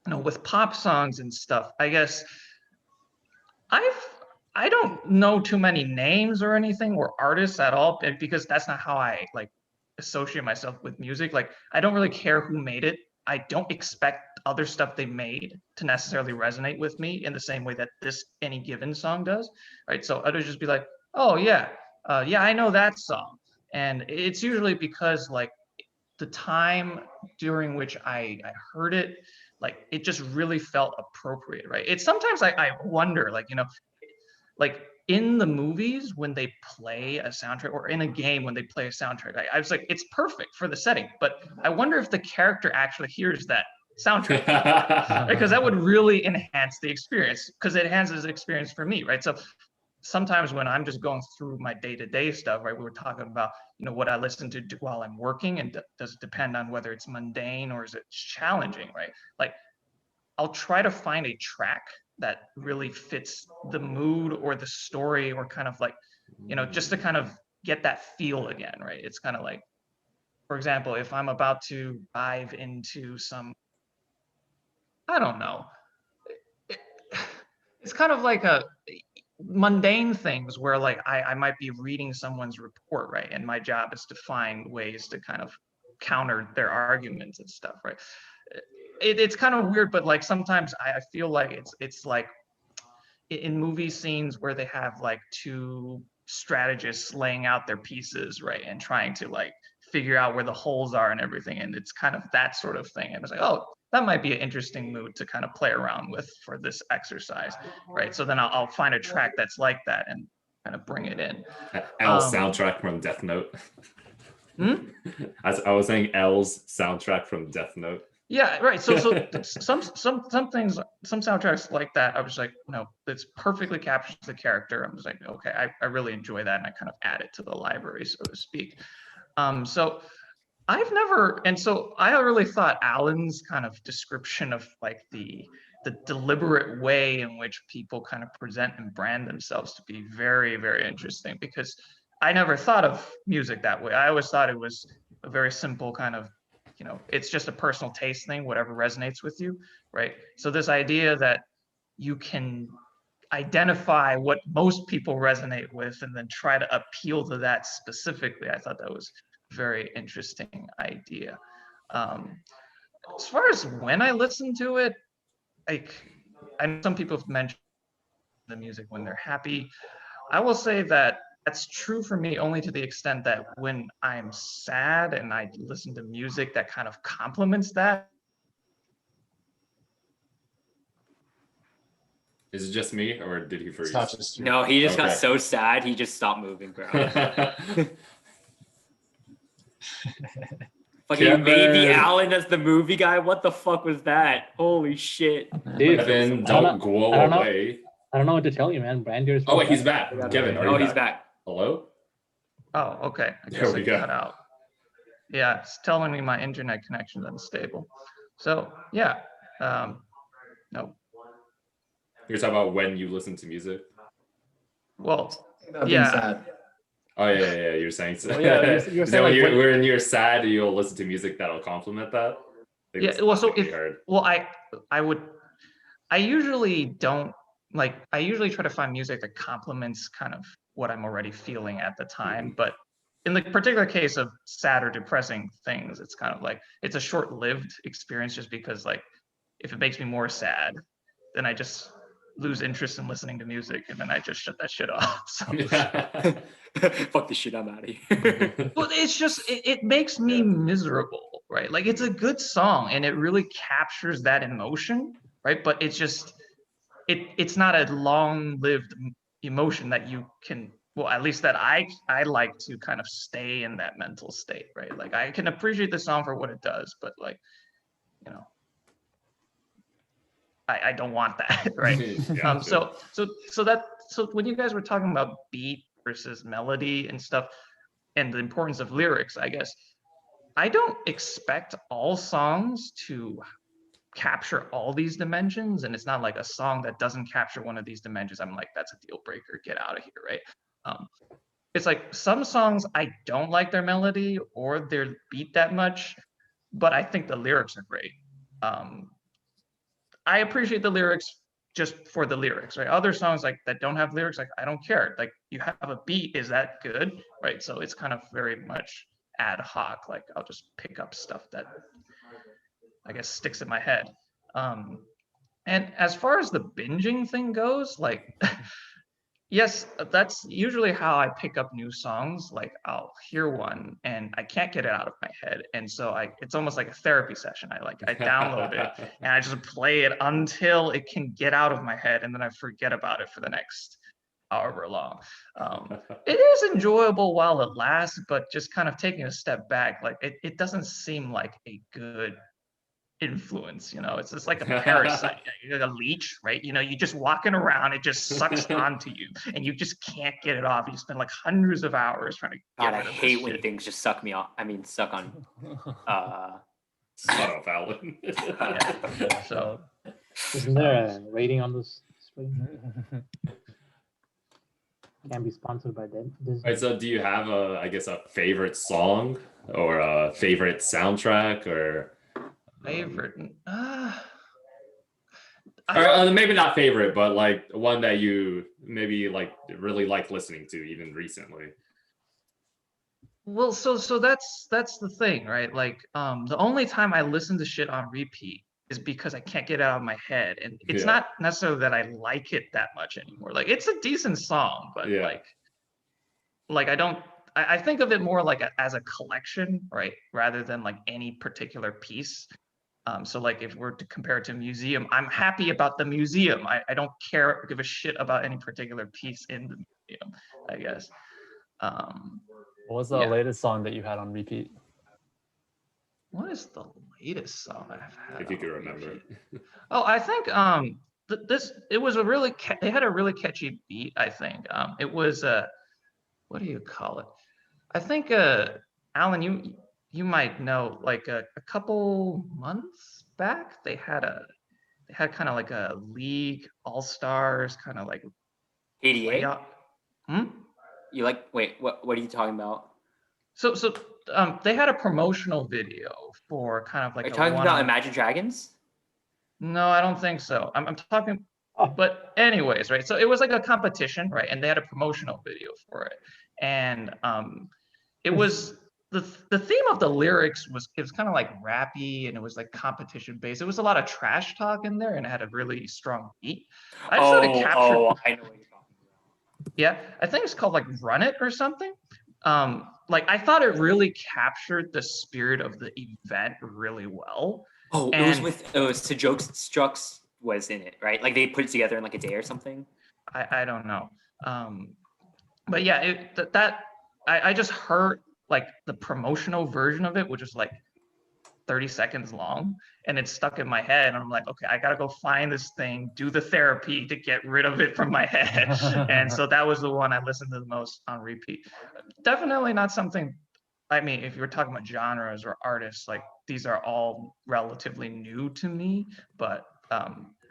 you know, with pop songs and stuff, I guess I don't know too many names or anything or artists at all, because that's not how I like associate myself with music. Like I don't really care who made it. I don't expect other stuff they made to necessarily resonate with me in the same way that this any given song does, right? So I'd just be like, oh yeah, yeah, I know that song, and it's usually because like the time during which I heard it, like it just really felt appropriate, right? It's sometimes I wonder, like, you know, like in the movies when they play a soundtrack, or in a game when they play a soundtrack, I was like, it's perfect for the setting, but I wonder if the character actually hears that soundtrack, right? Because that would really enhance the experience, because it enhances the experience for me, right? So sometimes when I'm just going through my day-to-day stuff, right, we were talking about, you know, what I listen to while I'm working, and does it depend on whether it's mundane or is it challenging, right? Like I'll try to find a track that really fits the mood or the story, or kind of like, you know, just to kind of get that feel again, right? It's kind of like, for example, if I'm about to dive into some, I don't know, it's kind of like a mundane things where like I might be reading someone's report, right? And my job is to find ways to kind of counter their arguments and stuff, right? It's kind of weird, but like sometimes I feel like it's like in movie scenes where they have like two strategists laying out their pieces, right, and trying to like figure out where the holes are and everything, and it's kind of that sort of thing. And it's like, oh, that might be an interesting mood to kind of play around with for this exercise, right? So then I'll find a track that's like that and kind of bring it in. L's soundtrack from Death Note. As I was saying, L's soundtrack from Death Note. Yeah, right. So some things, some soundtracks like that, I was like, no, this perfectly captures the character. I'm just like, okay, I really enjoy that, and I kind of add it to the library, so to speak. So I've never, and so I really thought Alan's kind of description of like the deliberate way in which people kind of present and brand themselves to be very, very interesting, because I never thought of music that way. I always thought it was a very simple kind of, you know, it's just a personal taste thing, whatever resonates with you, right? So this idea that you can identify what most people resonate with and then try to appeal to that specifically, I thought that was a very interesting idea. As far as when I listen to it, like I know some people have mentioned the music when they're happy. I will say that that's true for me only to the extent that when I'm sad and I listen to music that kind of complements that. Is it just me, or did he freeze? It's not just you. No, he just got so sad he just stopped moving, bro. Fucking maybe Alan as the movie guy. What the fuck was that? Holy shit. Dude, Kevin, don't go away. I don't know what to tell you, man. Brandy's. Oh wait, he's back. Kevin, are you he's back. Hello? Oh, okay. I There guess we I go. cut out. Yeah, it's telling me my internet connection is unstable. So yeah, no. You're talking about when you listen to music? Well, About being sad. Oh yeah. You're saying so. Oh, yeah, you're Is saying that like when you're sad, you'll listen to music that'll complement that? Like, yeah. that's Well, so what we if heard. I usually don't like. I usually try to find music that complements kind of what I'm already feeling at the time. But in the particular case of sad or depressing things, it's kind of like it's a short-lived experience, just because like if it makes me more sad, then I just lose interest in listening to music, and then I just shut that shit off. So, Fuck this shit, I'm out of here. but it's just it makes me miserable, right? Like it's a good song and it really captures that emotion, right? But it's just it's not a long-lived emotion that you can well, at least that I like to kind of stay in that mental state, right? Like I can appreciate the song for what it does, but like, you know, I don't want that, right? Gotcha. So when you guys were talking about beat versus melody and stuff, and the importance of lyrics, I guess I don't expect all songs to capture all these dimensions, and it's not like a song that doesn't capture one of these dimensions I'm like, that's a deal breaker, get out of here, right? It's like some songs I don't like their melody or their beat that much, but I think the lyrics are great. I appreciate the lyrics just for the lyrics, right? Other songs like that don't have lyrics, like I don't care. Like you have a beat, is that good, right? So it's kind of very much ad hoc. Like I'll just pick up stuff that I guess sticks in my head. And as far as the binging thing goes, like yes, that's usually how I pick up new songs. Like I'll hear one and I can't get it out of my head. And so it's almost like a therapy session. I download it and I just play it until it can get out of my head. And then I forget about it for the next however long. It is enjoyable while it lasts, but just kind of taking a step back, like it doesn't seem like a good influence, you know. It's just like a parasite, like a leech, right? You know, you're just walking around, it just sucks onto you and you just can't get it off. You spend like hundreds of hours trying to God, I hate when things just suck me off. I mean, suck on Shut up, Alan. Yeah. So isn't there a rating on this screen? Can be sponsored by Disney. Right, so do you have a favorite song or a favorite soundtrack or favorite? Or maybe not favorite, but like one that you maybe like really like listening to even recently. Well, so that's the thing, right? Like the only time I listen to shit on repeat is because I can't get it out of my head. And it's not necessarily that I like it that much anymore. Like it's a decent song, but like I think of it more like as a collection, right? Rather than like any particular piece. So like if we're to compare it to museum, I'm happy about the museum. I don't give a shit about any particular piece in the museum, I guess. What was the latest song that you had on repeat? What is the latest song I've had? If you could remember. Oh, I think it was a really it had a really catchy beat, I think. It was what do you call it? I think Alan, you might know, like a couple months back they had kind of like a league all-stars kind of like ADA. You like, wait, what are you talking about? So they had a promotional video for kind of like. Are you talking about Imagine Dragons? No, I don't think so. I'm talking, but anyways, right? So it was like a competition, right? And they had a promotional video for it, and it was the theme of the lyrics was kind of like rappy, and it was like competition based. It was a lot of trash talk in there, and it had a really strong beat. I just thought it captured. I know what you're talking about. Yeah, I think it's called like Run It or something. Like I thought it really captured the spirit of the event really well. Oh, it was with Strux was in it, right? Like they put it together in like a day or something. I don't know. But yeah, I just heard like the promotional version of it, which was like 30 seconds long, and it stuck in my head. And I'm like, okay, I gotta go find this thing, do the therapy to get rid of it from my head. And so that was the one I listened to the most on repeat. Definitely not something, I mean, if you're talking about genres or artists, like these are all relatively new to me, but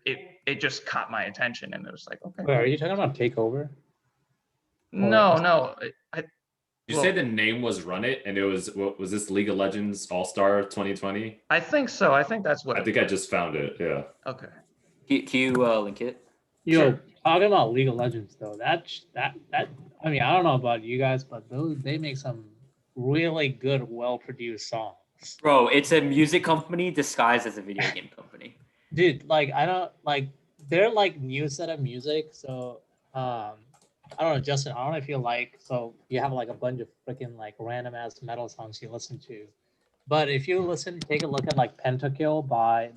it just caught my attention, and it was like, okay. Wait, are you talking about Takeover? No. You say the name was Run It, and it was, what was this, League of Legends All-Star 2020? I think so. I think that's what I think I just found it. Yeah. Okay. Can you link it? Yo, talking about League of Legends though, that I mean, I don't know about you guys, but they make some really good, well-produced songs. Bro, it's a music company disguised as a video game company. Dude, like I don't like they're like new set of music, so I don't know, Justin, I don't know if you like, so you have like a bunch of freaking like random ass metal songs you listen to. But if you take a look at like Pentakill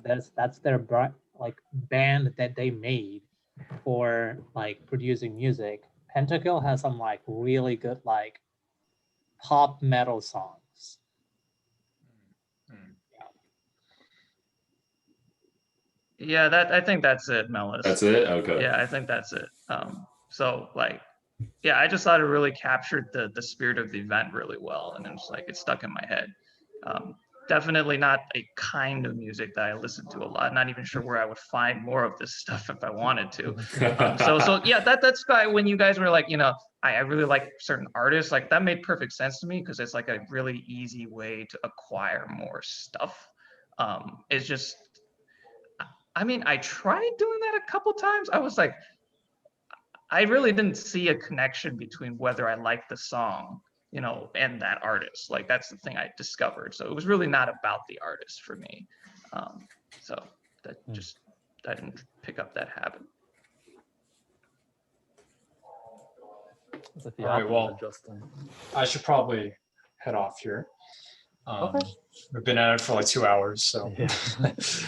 that's their like band that they made for like producing music. Pentakill has some like really good like pop metal songs. Yeah, I think that's it, Melis. That's it. Okay. Yeah, I think that's it. So like, yeah, I just thought it really captured the spirit of the event really well, and it's like it stuck in my head. Definitely not a kind of music that I listen to a lot. Not even sure where I would find more of this stuff if I wanted to. So yeah, that's why when you guys were like, you know, I really like certain artists, like that made perfect sense to me because it's like a really easy way to acquire more stuff. It's just, I mean, I tried doing that a couple times. I was like, I really didn't see a connection between whether I liked the song, you know, and that artist. Like that's the thing I discovered. So it was really not about the artist for me. So that just, I didn't pick up that habit. It's like the All right, opposite well, of Justin. I should probably head off here. Okay. We've been at it for like 2 hours, so Yeah,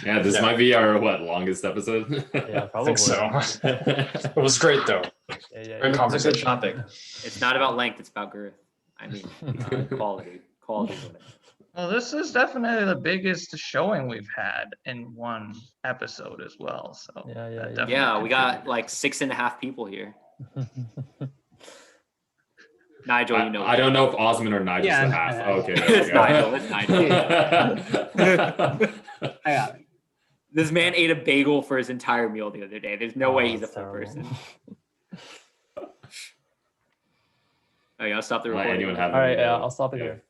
Yeah, this Yeah. might be our longest episode. yeah, I probably. think so. It was great though. Yeah, yeah, Great yeah. It's a good conversation. topic. It's not about length, it's about girth. I mean, quality. Quality is what it is. Well, this is definitely the biggest showing we've had in one episode as well. So Yeah, that yeah, definitely Yeah, we got contributed. like 6.5 people here. Nigel, you know. I don't know if Osman or Nigel's Yeah, the half. I- Okay, there we It's go. Nigel, it's Nigel. I got it. This man ate a bagel for his entire meal the other day. There's no way he's a that's full terrible. person. Oh, yeah, I'll stop the Let recording. anyone have All right, any, I'll stop it yeah. here.